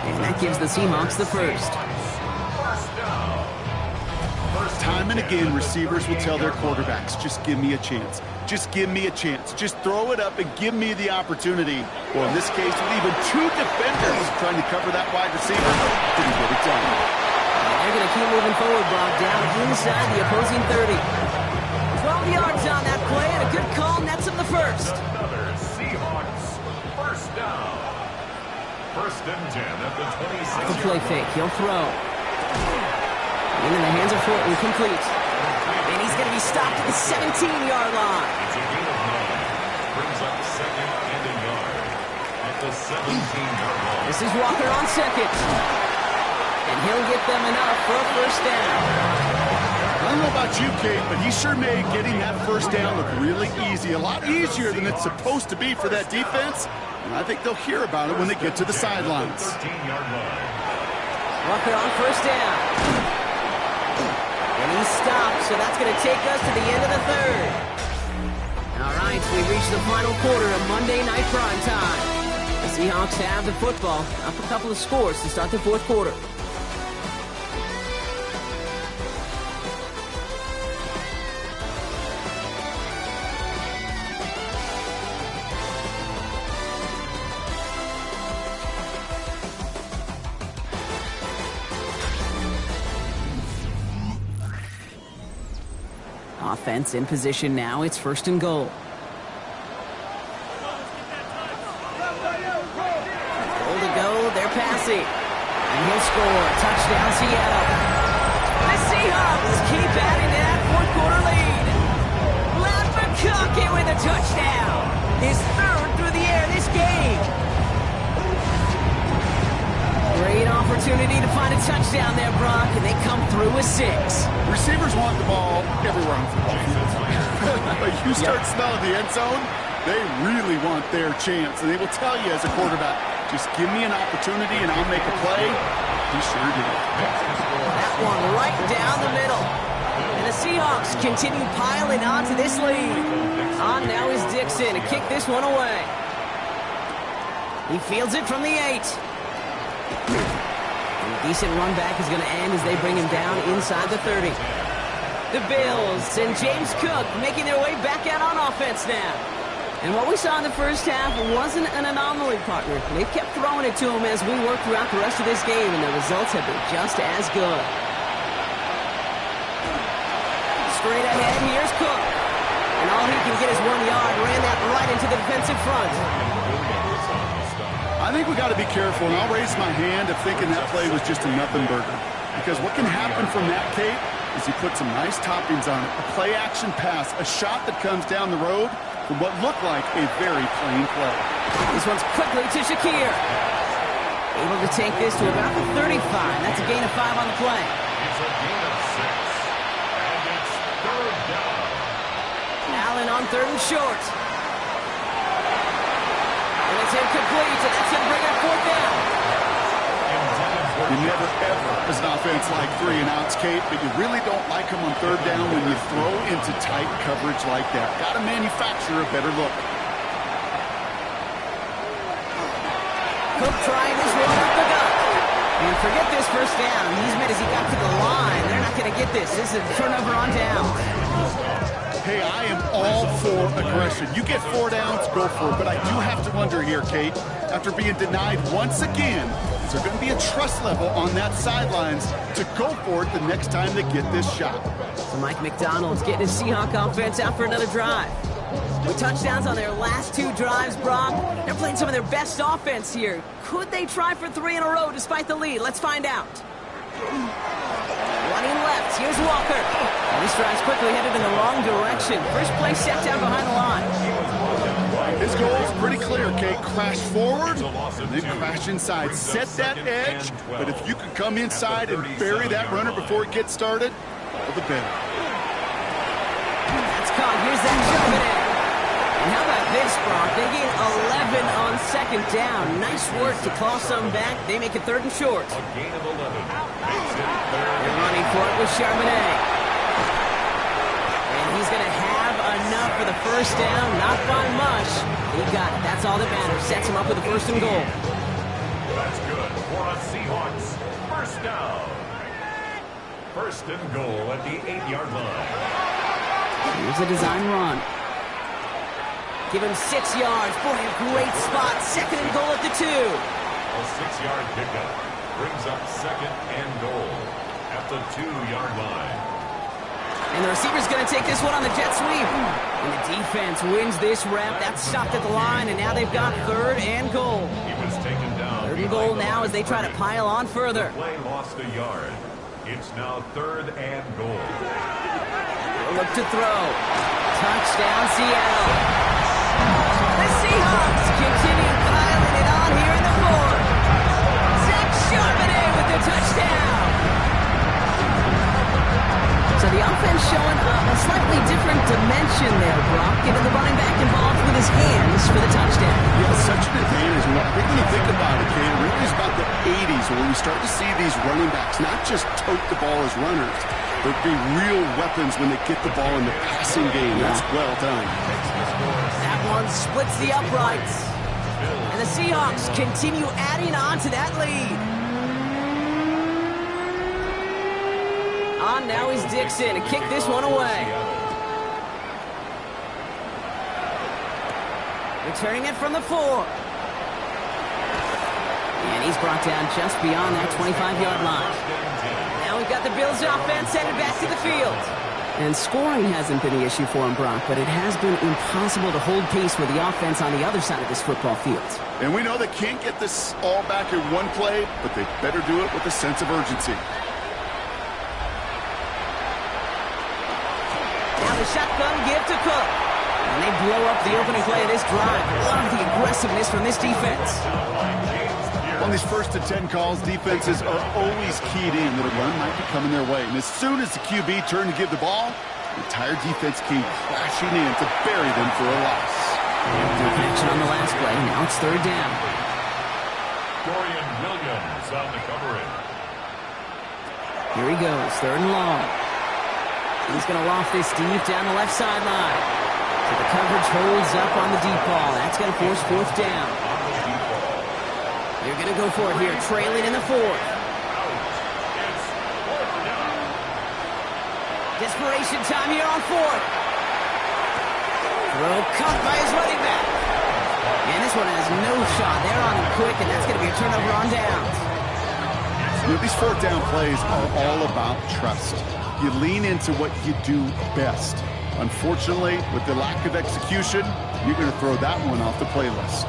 And that gives the Seahawks the first. Time and again, receivers will tell their quarterbacks, just give me a chance. Just give me a chance. Just throw it up and give me the opportunity. Well, in this case, with even 2 defenders trying to cover that wide receiver, didn't get it done. They're going to keep moving forward, Brock, down inside the opposing 30. 12 yards on that play, and a good call nets him the first. Another Seahawks first down. First and 10 at the 26. The play fake, he'll throw. Into the hands of Fulton, complete. And he's going to be stopped at the 17-yard line. It's a gain of 9. Brings up second and a yard at the 17-yard line. This is Walker on second. And he'll get them enough for a first down. I don't know about you, Kate, but he sure made getting that first down look really easy. A lot easier than it's supposed to be for that defense. And I think they'll hear about it when they get to the sidelines. 13-yard line. Walker on first down. And he's stopped, so that's going to take us to the end of the third. All right, we've reached the final quarter of Monday Night Prime Time. The Seahawks have the football, up a couple of scores to start the fourth quarter. Offense in position now. It's first and goal. Goal to go. They're passing. And he'll score. Touchdown, Seattle. The Seahawks keep adding to that fourth quarter lead. Matt McConkey with a touchdown. His third through the air this game. Great opportunity to find a touchdown there, Brock, and they come through with 6. Receivers want the ball everywhere on football field. But you start smelling the end zone, they really want their chance. And they will tell you as a quarterback, just give me an opportunity and I'll make a play. He sure did. That one right down the middle. And the Seahawks continue piling on to this lead. On now is Dixon to kick this one away. He fields it from the 8. And a decent run back is going to end as they bring him down inside the 30. The Bills and James Cook making their way back out on offense now. And what we saw in the first half wasn't an anomaly, partner. They kept throwing it to him as we worked throughout the rest of this game, and the results have been just as good. Straight ahead, here's Cook. And all he can get is 1 yard, ran that right into the defensive front. I think we got to be careful, and I'll raise my hand of thinking that play was just a nothing burger. Because what can happen from that, Kate, is you put some nice toppings on it. A play-action pass, a shot that comes down the road from what looked like a very plain play. This one's quickly to Shakir. Able to take this to about the 35. That's a gain of 5 on the play. It's a gain of 6. And it's third down. Allen on third and short. And it's It's incomplete, and that's going to bring up fourth down. You never, ever, as an offense, like 3 and outs, Kate, but you really don't like them on third down when you throw into tight coverage like that. Got to manufacture a better look. Cook trying his one up the gut. And forget this first down. He's made as he got to the line. They're not going to get this. This is a turnover on down. Hey, I am all for aggression. You get 4 downs, go for it. But I do have to wonder here, Kate, after being denied once again, is there going to be a trust level on that sidelines to go for it the next time they get this shot? So Mike McDonald's getting his Seahawk offense out for another drive. With touchdowns on their last 2 drives, Brock, they're playing some of their best offense here. Could they try for 3 in a row despite the lead? Let's find out. Running left, here's Walker. And this drive's quickly headed in the wrong direction. First play set down behind the line. His goal is pretty clear, Kate. Crash forward, and then crash inside. Set that edge, but if you can come inside and bury that runner before it gets started, all the better. That's caught. Here's that jump in. And how about this, Brock? They gain 11 on second down. Nice work to claw some back. They make it 3rd and short. A gain of 11. They're running for it with Charbonnet. And he's going to have enough for the first down. Not by much. He got it. That's all that matters. Sets him up with a 1st and goal. That's good for a Seahawks. First down. 1st and goal at the 8-yard line. Here's a design run. Give him 6 yards. Boy, a great spot. 2nd and goal at the 2. A 6-yard pickup brings up 2nd and goal at the 2-yard line. And the receiver's going to take this one on the jet sweep. And the defense wins this rep. That's stopped at the line, and now they've got 3rd and goal. He was taken down. 3rd and goal now as they try to pile on further. The play lost a yard. It's now 3rd and goal. Look to throw. Touchdown, Seattle. The Seahawks continue piling it on here in the 4th. Zach Charbonnet with the touchdown. So the offense showing a slightly different dimension there, Brock. Getting the running back involved with his hands for the touchdown. Yeah, such an advantage. And I think when you think about it, Kate, it really is about the 80s where we start to see these running backs not just tote the ball as runners, but be real weapons when they get the ball in the passing game. That's well done. That one splits the uprights. And the Seahawks continue adding on to that lead. On now is Dixon to kick this one away. Returning it from the 4. And he's brought down just beyond that 25-yard line. Now we've got the Bills offense headed back to the field. And scoring hasn't been the issue for him, Brock, but it has been impossible to hold pace with the offense on the other side of this football field. And we know they can't get this all back in one play, but they better do it with a sense of urgency. Now the shotgun give to Cook. And they blow up the opening play of this drive. Love the aggressiveness from this defense. On these 1st and 10 calls, defenses are always keyed in that a run might be coming their way. And as soon as the QB turned to give the ball, the entire defense came crashing in to bury them for a loss. Good connection on the last play. Now it's 3rd down. Dorian Williams on the covering. Here he goes, 3rd and long. He's going to loft this deep down the left sideline. So the coverage holds up on the deep ball. That's going to force 4th down. They're going to go for it here, trailing in the 4th. Desperation time here on 4th. Throw caught by his running back. And this one has no shot. They're on him quick, and that's going to be a turnover on downs. You know, these 4th down plays are all about trust. You lean into what you do best. Unfortunately, with the lack of execution, you're going to throw that one off the playlist.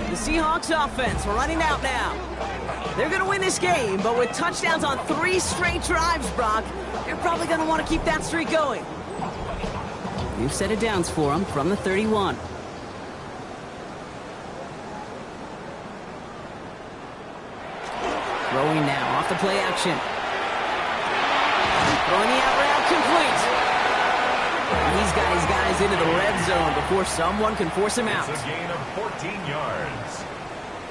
The Seahawks offense running out now. They're going to win this game, but with touchdowns on 3 straight drives, Brock, they're probably going to want to keep that streak going. New set of downs for them from the 31. Throwing now off the play action. Throwing the out route complete. He's got his guys into the red zone before someone can force him out. It's a gain of 14 yards.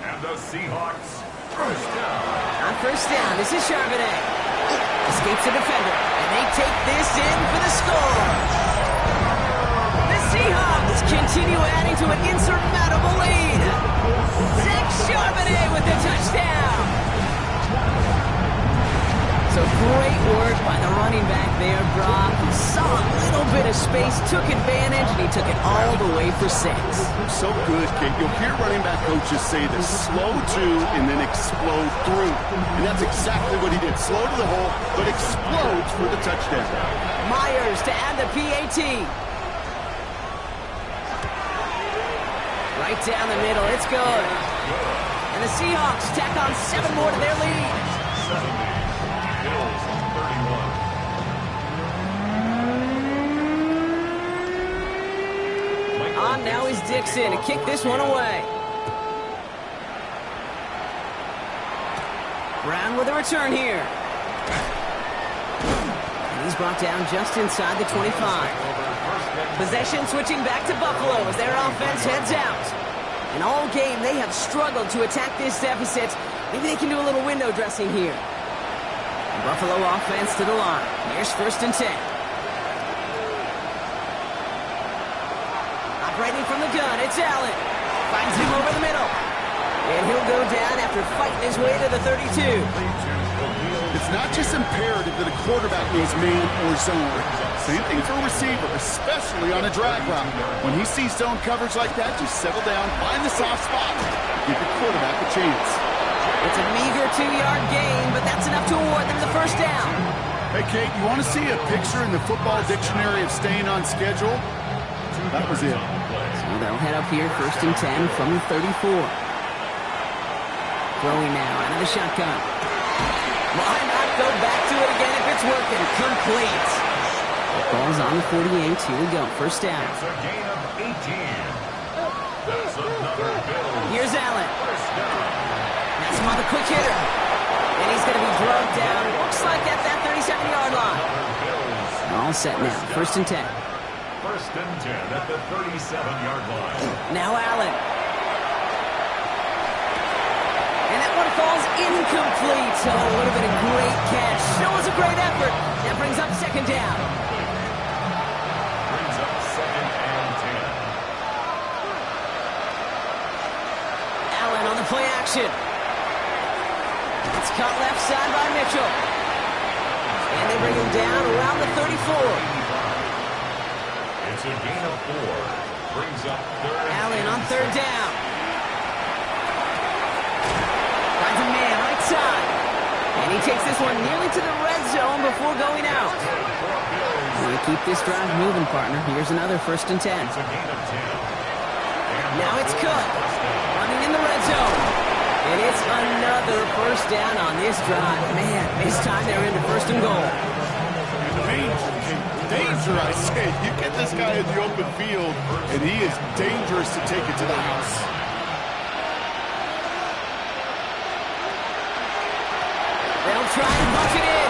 And the Seahawks, first down. On first down, this is Charbonnet. Escapes the defender, and they take this in for the score. The Seahawks continue adding to an insurmountable lead. Zach Charbonnet with the touchdown. So great work by the running back there, Brock. He saw a little bit of space, took advantage, and he took it all the way for 6. So good, Kate. You'll hear running back coaches say this: slow to and then explode through. And that's exactly what he did. Slow to the hole, but explodes for the touchdown. Myers to add the PAT. Right down the middle. It's good. And the Seahawks tack on 7 more to their lead. 70. Bills 31. On now is Dixon to kick this one away. Brown with a return here. And he's brought down just inside the 25. Possession switching back to Buffalo as their offense heads out. And all game they have struggled to attack this deficit. Maybe they can do a little window dressing here. Buffalo offense to the line. Here's first and 10. Operating from the gun, it's Allen. Finds him over the middle. And he'll go down after fighting his way to the 32. It's not just imperative that a quarterback knows man or zone. Same thing for a receiver, especially on a drag route. When he sees zone coverage like that, just settle down, find the soft spot, give the quarterback a chance. It's a meager 2-yard gain, but that's enough to award them the first down. Hey, Kate, you want to see a picture in the football dictionary of staying on schedule? That was it. So they'll head up here, first and 10 from the 34. Throwing now out of the shotgun. Why not go back to it again if it's working? Complete. Ball's on the 48. Here we go. First down. It's a gain of 18. That's another Bill. Here's Allen. First down. That's him on the quick hitter. And he's going to be drugged down. Looks like at that 37-yard line. All set now. First and 10. First and 10 at the 37-yard line. Now Allen. And that one falls incomplete. Oh, it would have been a great catch. Shows a great effort. That brings up second down. Brings up second and 10. Allen on the play action. It's cut left side by Mitchell. And they bring him down around the 34. It's a gain of 4. Brings up third. Allen on third down. Finds a man right side. And he takes this one nearly to the red zone before going out. We keep this drive moving, partner. Here's another first and 10. It's a gain of 10. Now it's Cook. Running in the red zone. And it's another first down on this drive. Man, this time they're into first and goal. Danger, I say. You get this guy in the open field, and he is dangerous to take it to the house. They'll try and punch it in.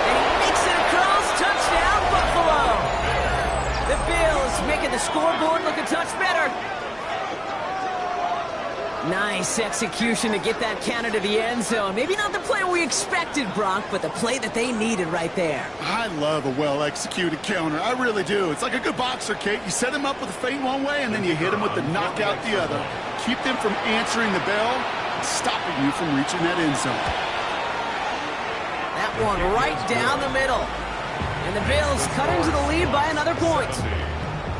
And he makes it across. Touchdown, Buffalo. The Bills making the scoreboard look a touch better. Nice execution to get that counter to the end zone. Maybe not the play we expected, Brock, but the play that they needed right there. I love a well-executed counter. I really do. It's like a good boxer, Kate. You set him up with a feint one way, and then you hit him with the knockout the other. Keep them from answering the bell, stopping you from reaching that end zone. That one right down the middle. And the Bills cut into the lead by another point.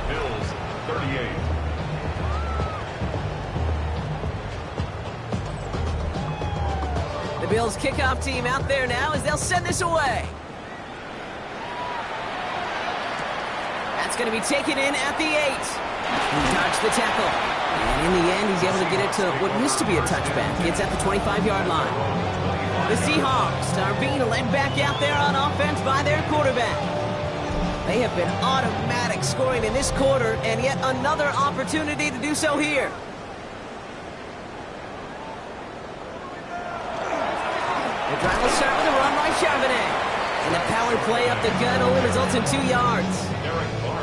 Bills 38. The Bills kickoff team out there now as they'll send this away. That's going to be taken in at the 8. He dodged the tackle. And in the end, he's able to get it to what used to be a touchback. It's at the 25-yard line. The Seahawks are being led back out there on offense by their quarterback. They have been automatic scoring in this quarter, and yet another opportunity to do so here. The drive will start with a run by Charbonnet. And the power play up the gut only results in 2 yards. Derek Barr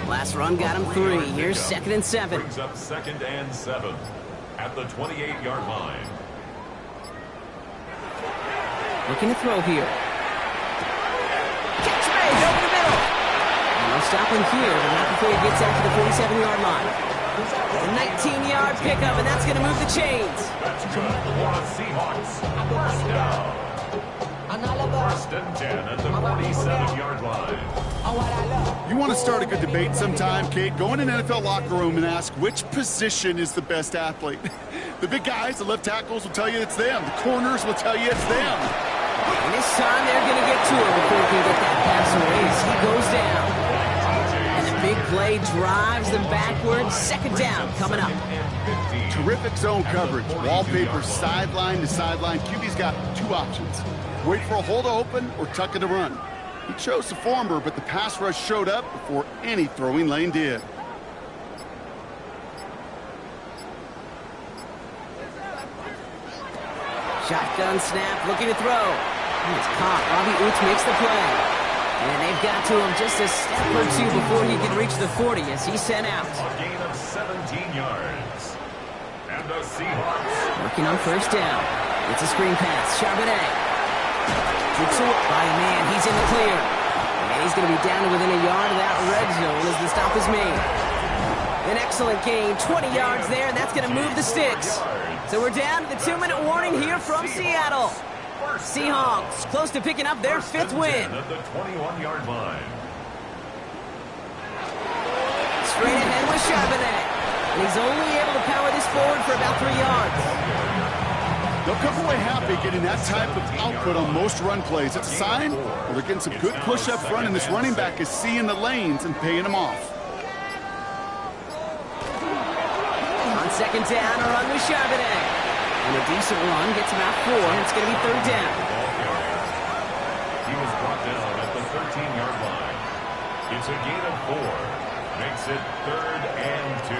Last run got him 3. Here's 2nd and 7. Brings up 2nd and 7 at the 28-yard line. Looking to throw here. Catch made over the middle. No stopping here, but not before he gets out to the 47-yard line. A 19-yard pickup, and that's going to move the chains. That's good for the Seahawks. First down. 1st and 10 at the 47-yard line. You want to start a good debate sometime, Kate? Go in an NFL locker room and ask which position is the best athlete. The big guys, the left tackles, will tell you it's them. The corners will tell you it's them. And this time they're going to get to him before he can get that pass away as he goes down. And the big play drives them backwards. 2nd down coming up. Terrific zone coverage. Wallpaper sideline to sideline. QB's got 2 options. Wait for a hole to open or tuck it to run. He chose the former, but the pass rush showed up before any throwing lane did. Shotgun snap, looking to throw. He's caught. Robbie Oots makes the play. And they've got to him just a step or 2 before he can reach the 40 as he's sent out. A gain of 17 yards. And the Seahawks Working on 1st down. It's a screen pass. Charbonnet. By a man, he's in the clear. And he's going to be down to within a yard of that red zone as the stop is made. An excellent gain, 20 yards there, and that's going to move the sticks. So we're down to the 2-minute warning here from Seattle. Seahawks close to picking up their 5th win. At the 21-yard line. Straight ahead with Charbonnet. And he's only able to power this forward for about 3 yards. They'll come away happy getting that type of output on most run plays. It's a sign where they're getting some good push up front, and this running back is seeing the lanes and paying them off. On 2nd down, a run with Charbonnet. And a decent run gets him out 4, and it's going to be 3rd down. He was brought down at the 13-yard line. It's a gain of 4. Makes it 3rd and 2.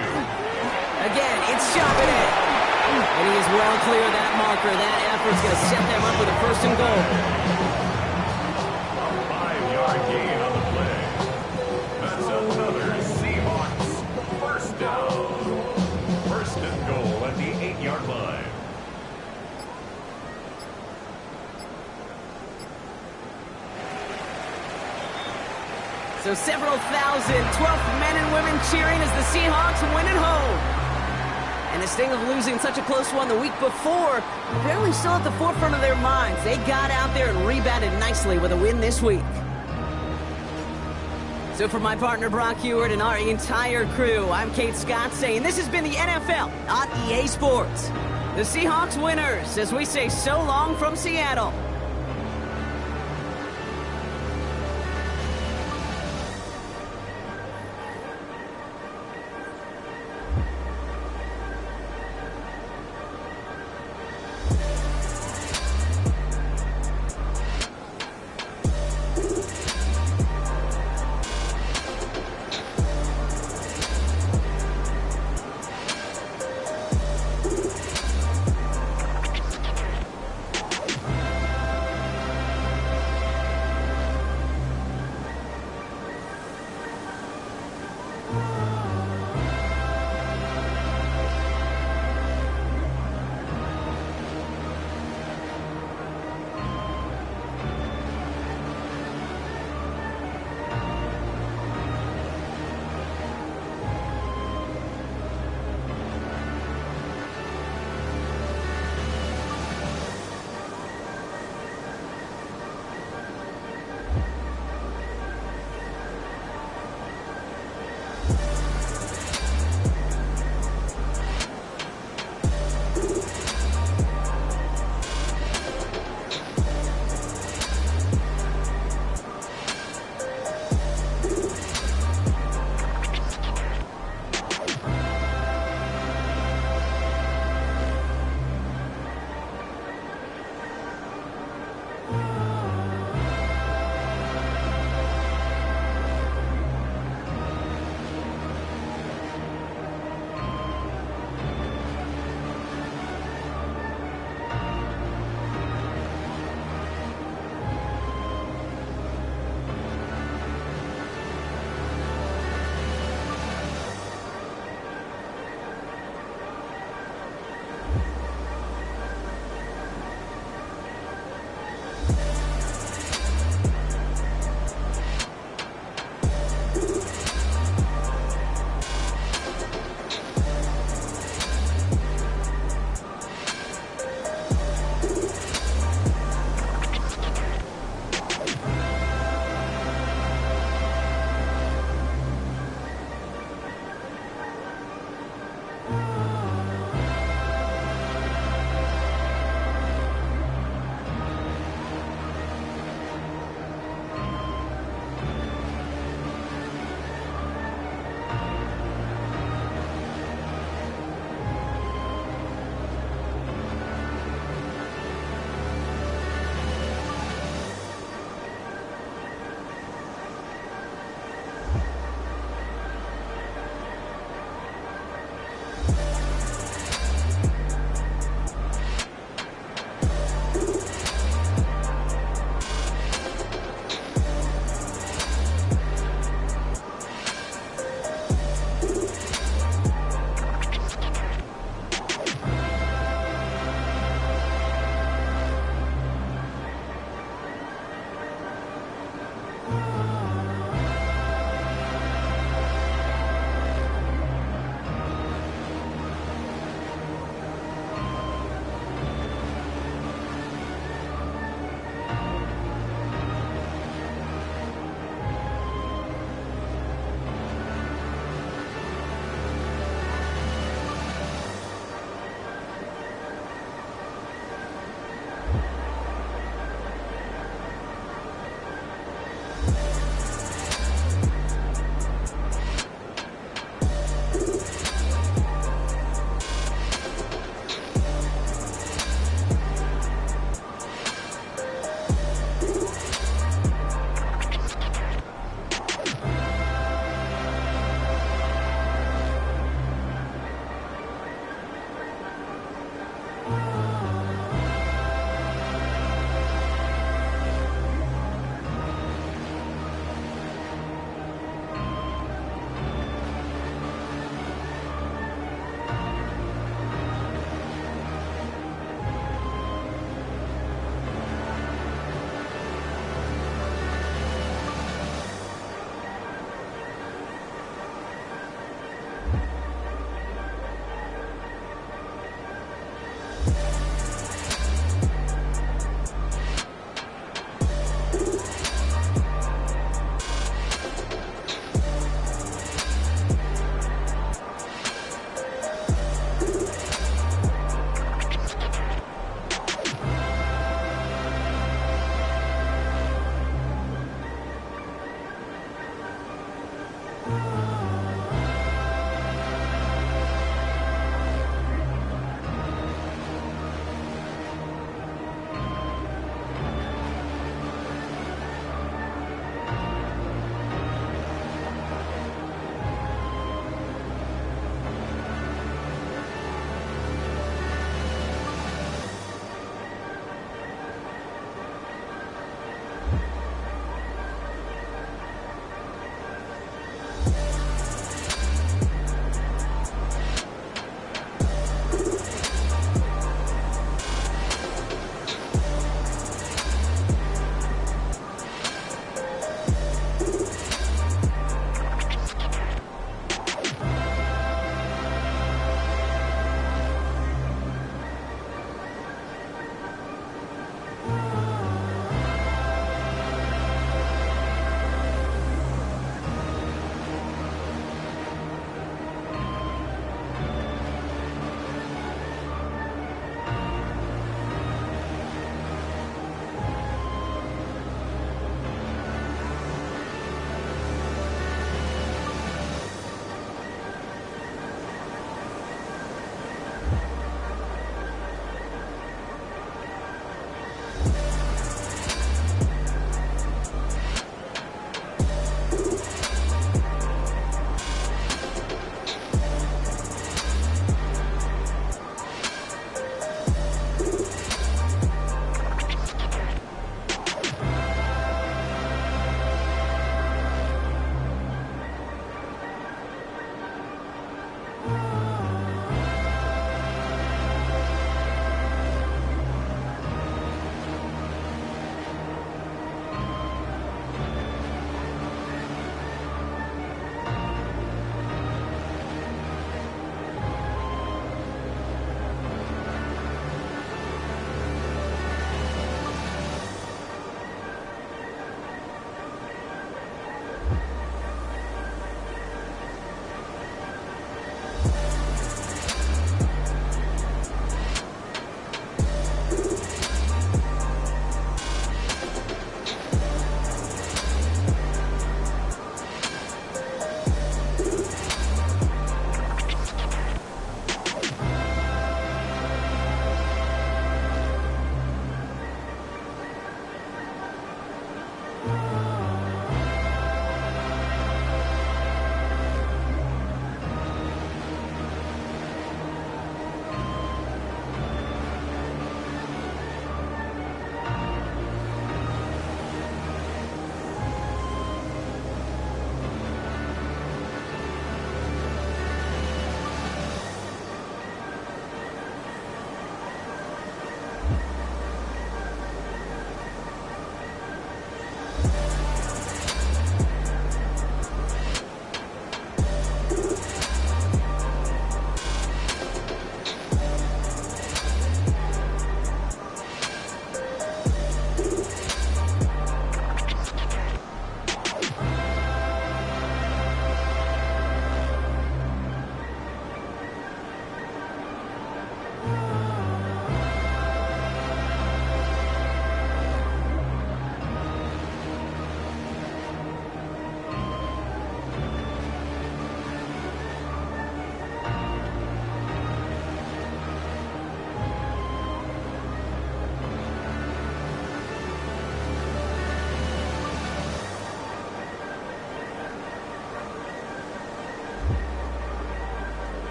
Again, it's Charbonnet. And he is well clear of that marker. That effort's going to set them up with a 1st and goal. A 5-yard gain on the play. That's another Seahawks 1st down. 1st and goal at the 8-yard line. So several thousand 12th men and women cheering as the Seahawks win at home. And the sting of losing such a close one the week before, apparently still at the forefront of their minds. They got out there and rebounded nicely with a win this week. So for my partner Brock Heward and our entire crew, I'm Kate Scott saying this has been the NFL, not EA Sports. The Seahawks winners, as we say so long from Seattle.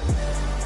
you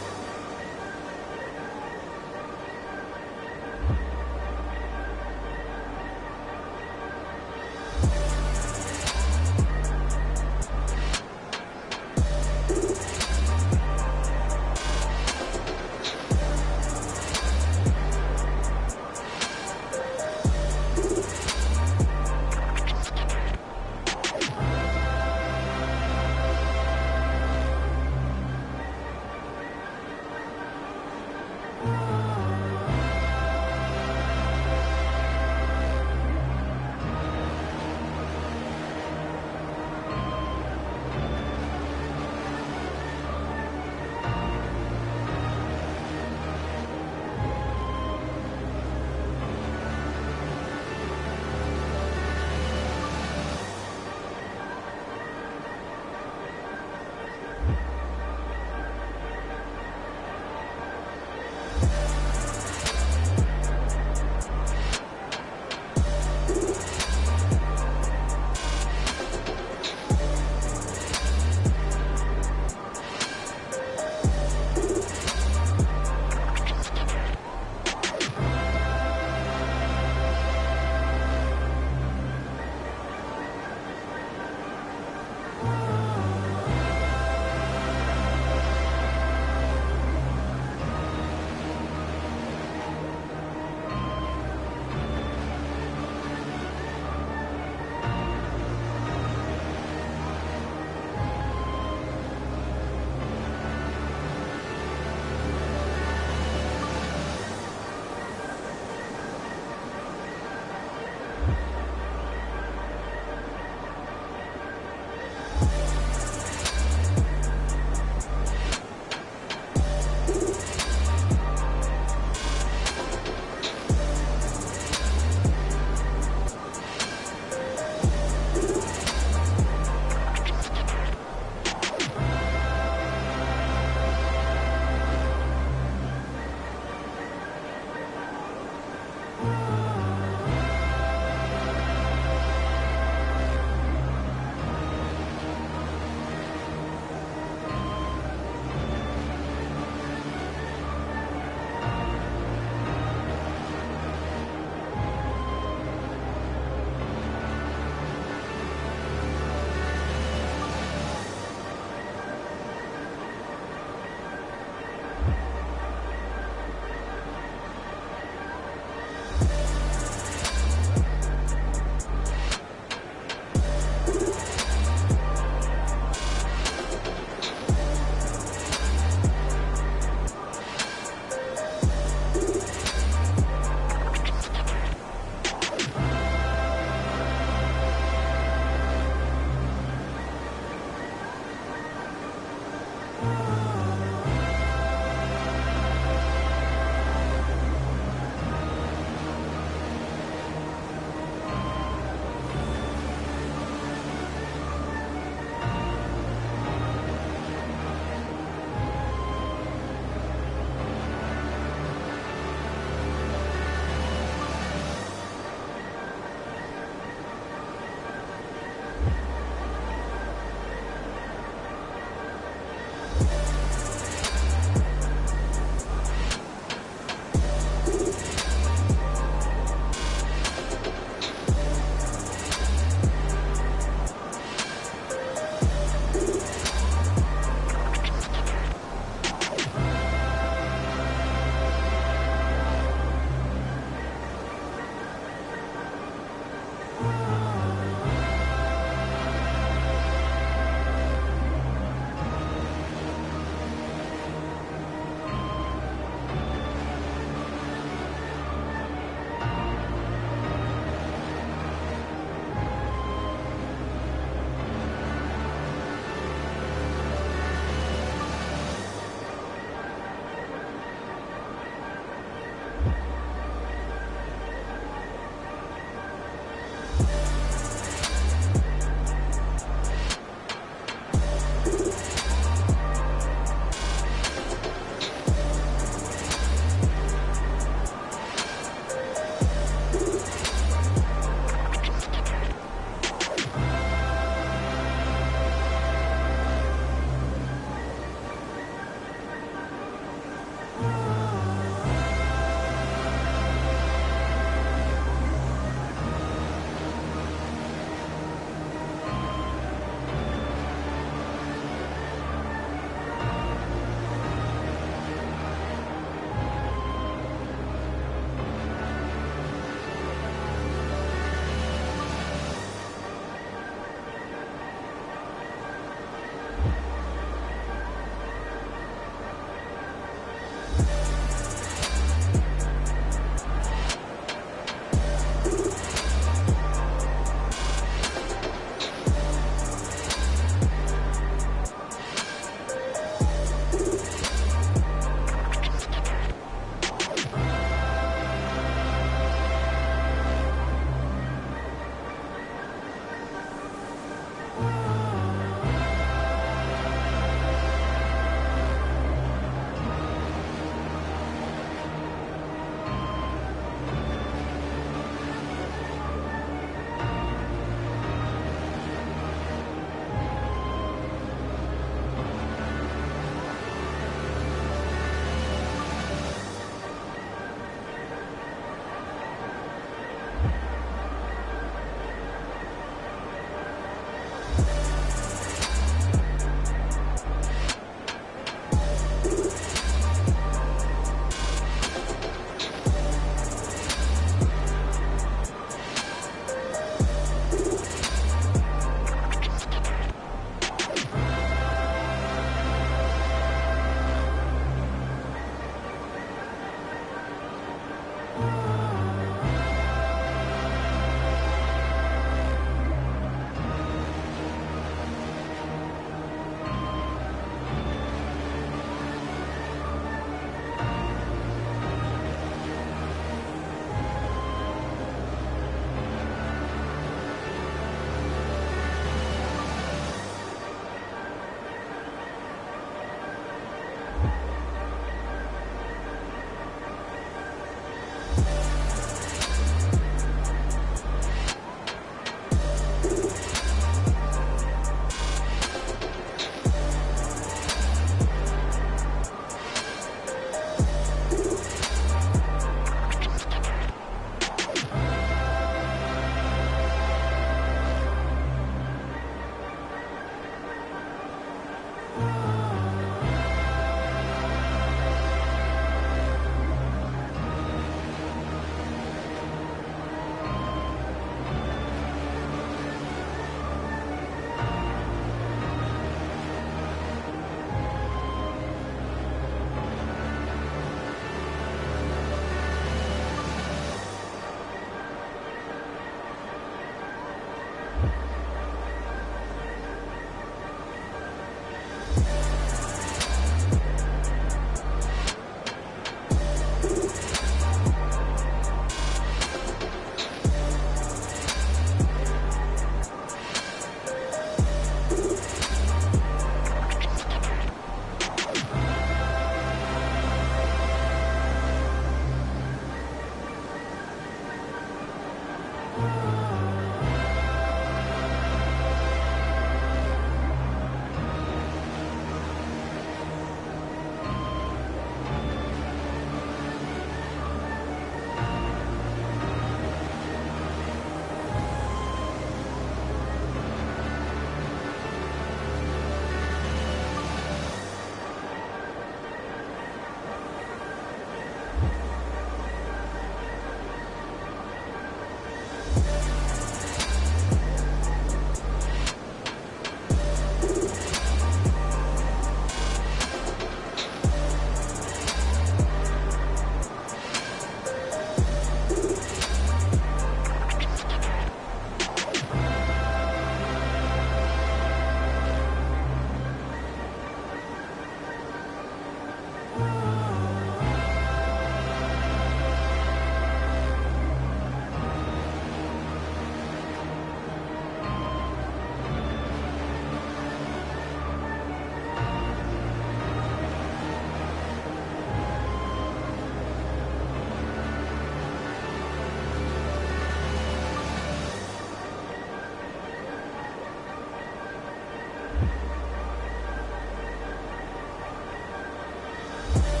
All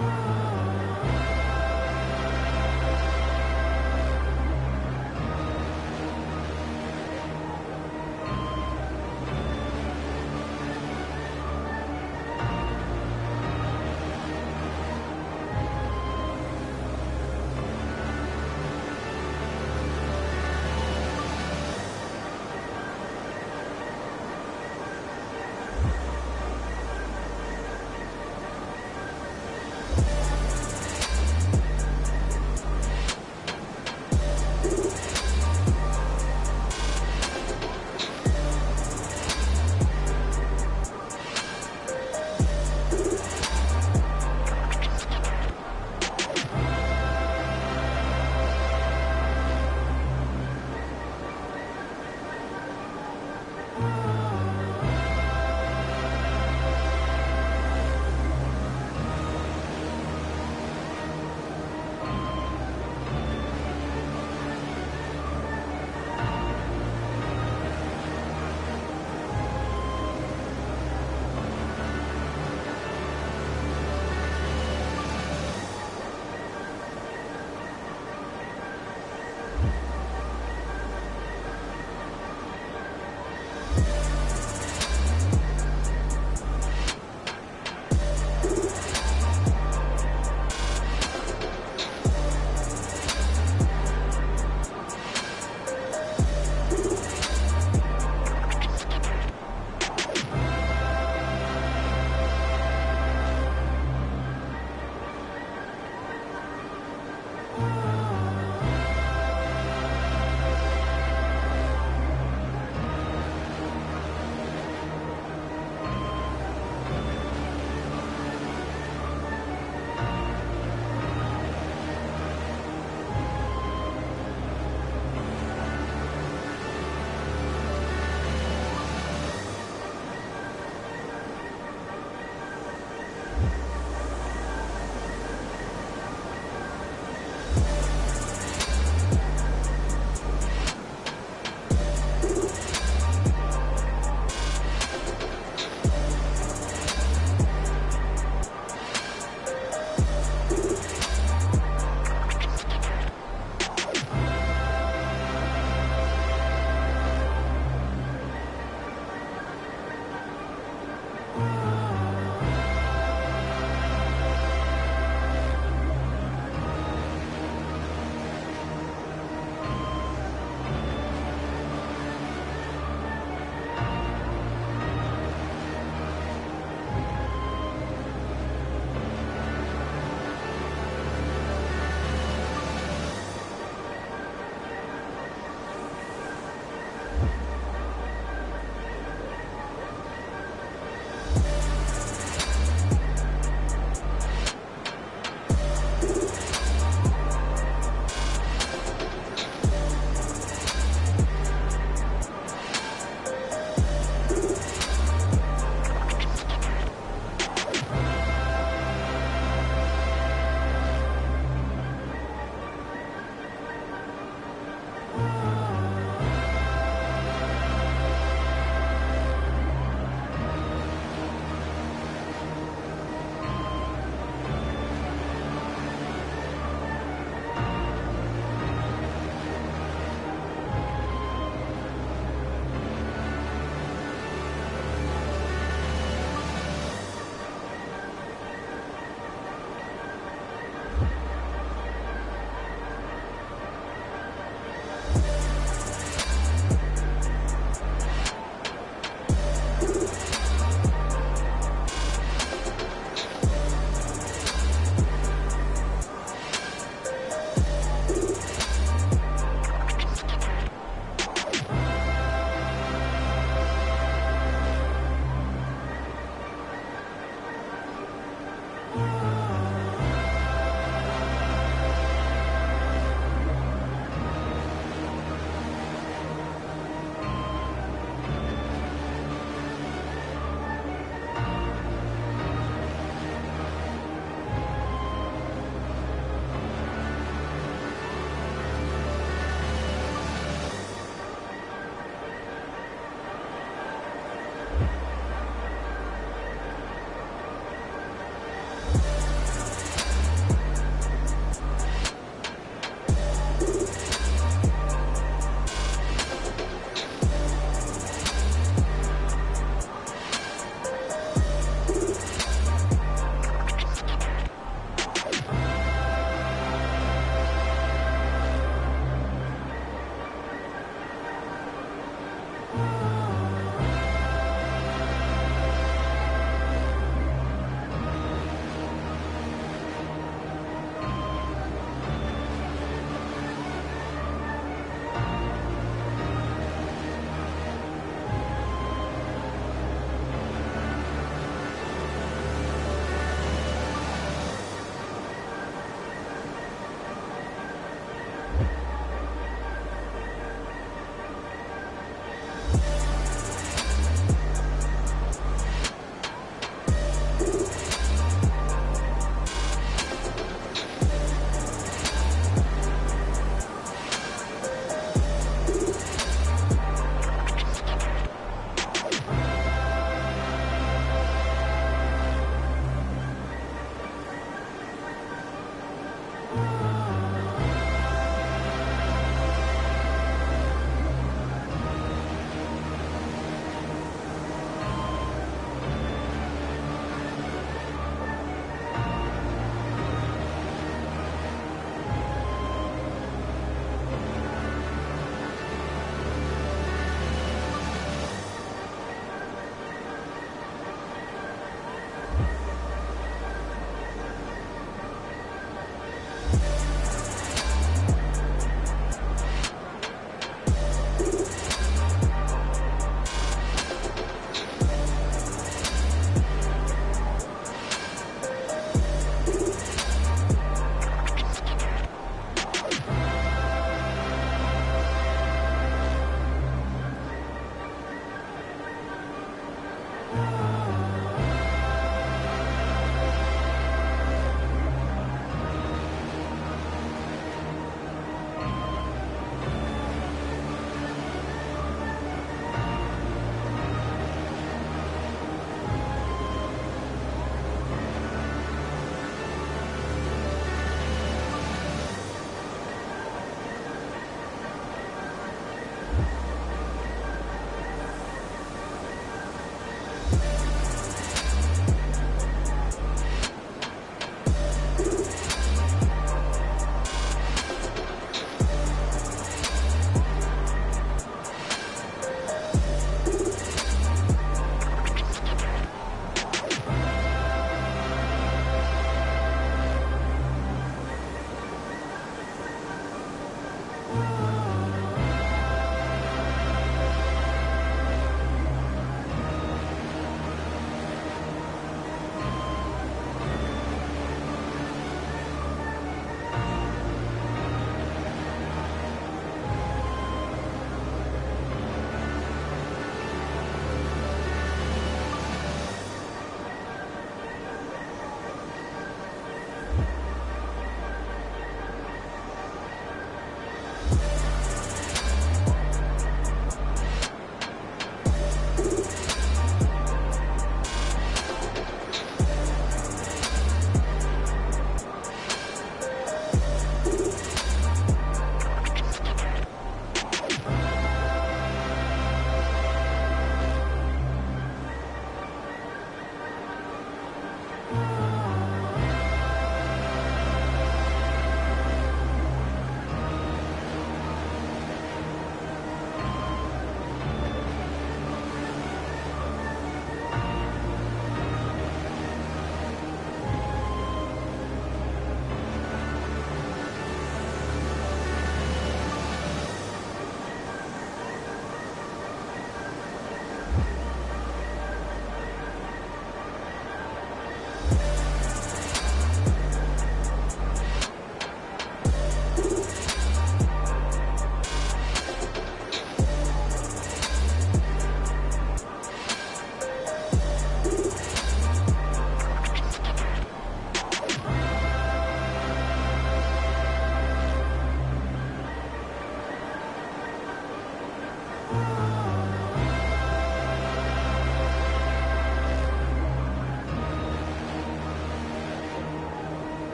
Bye.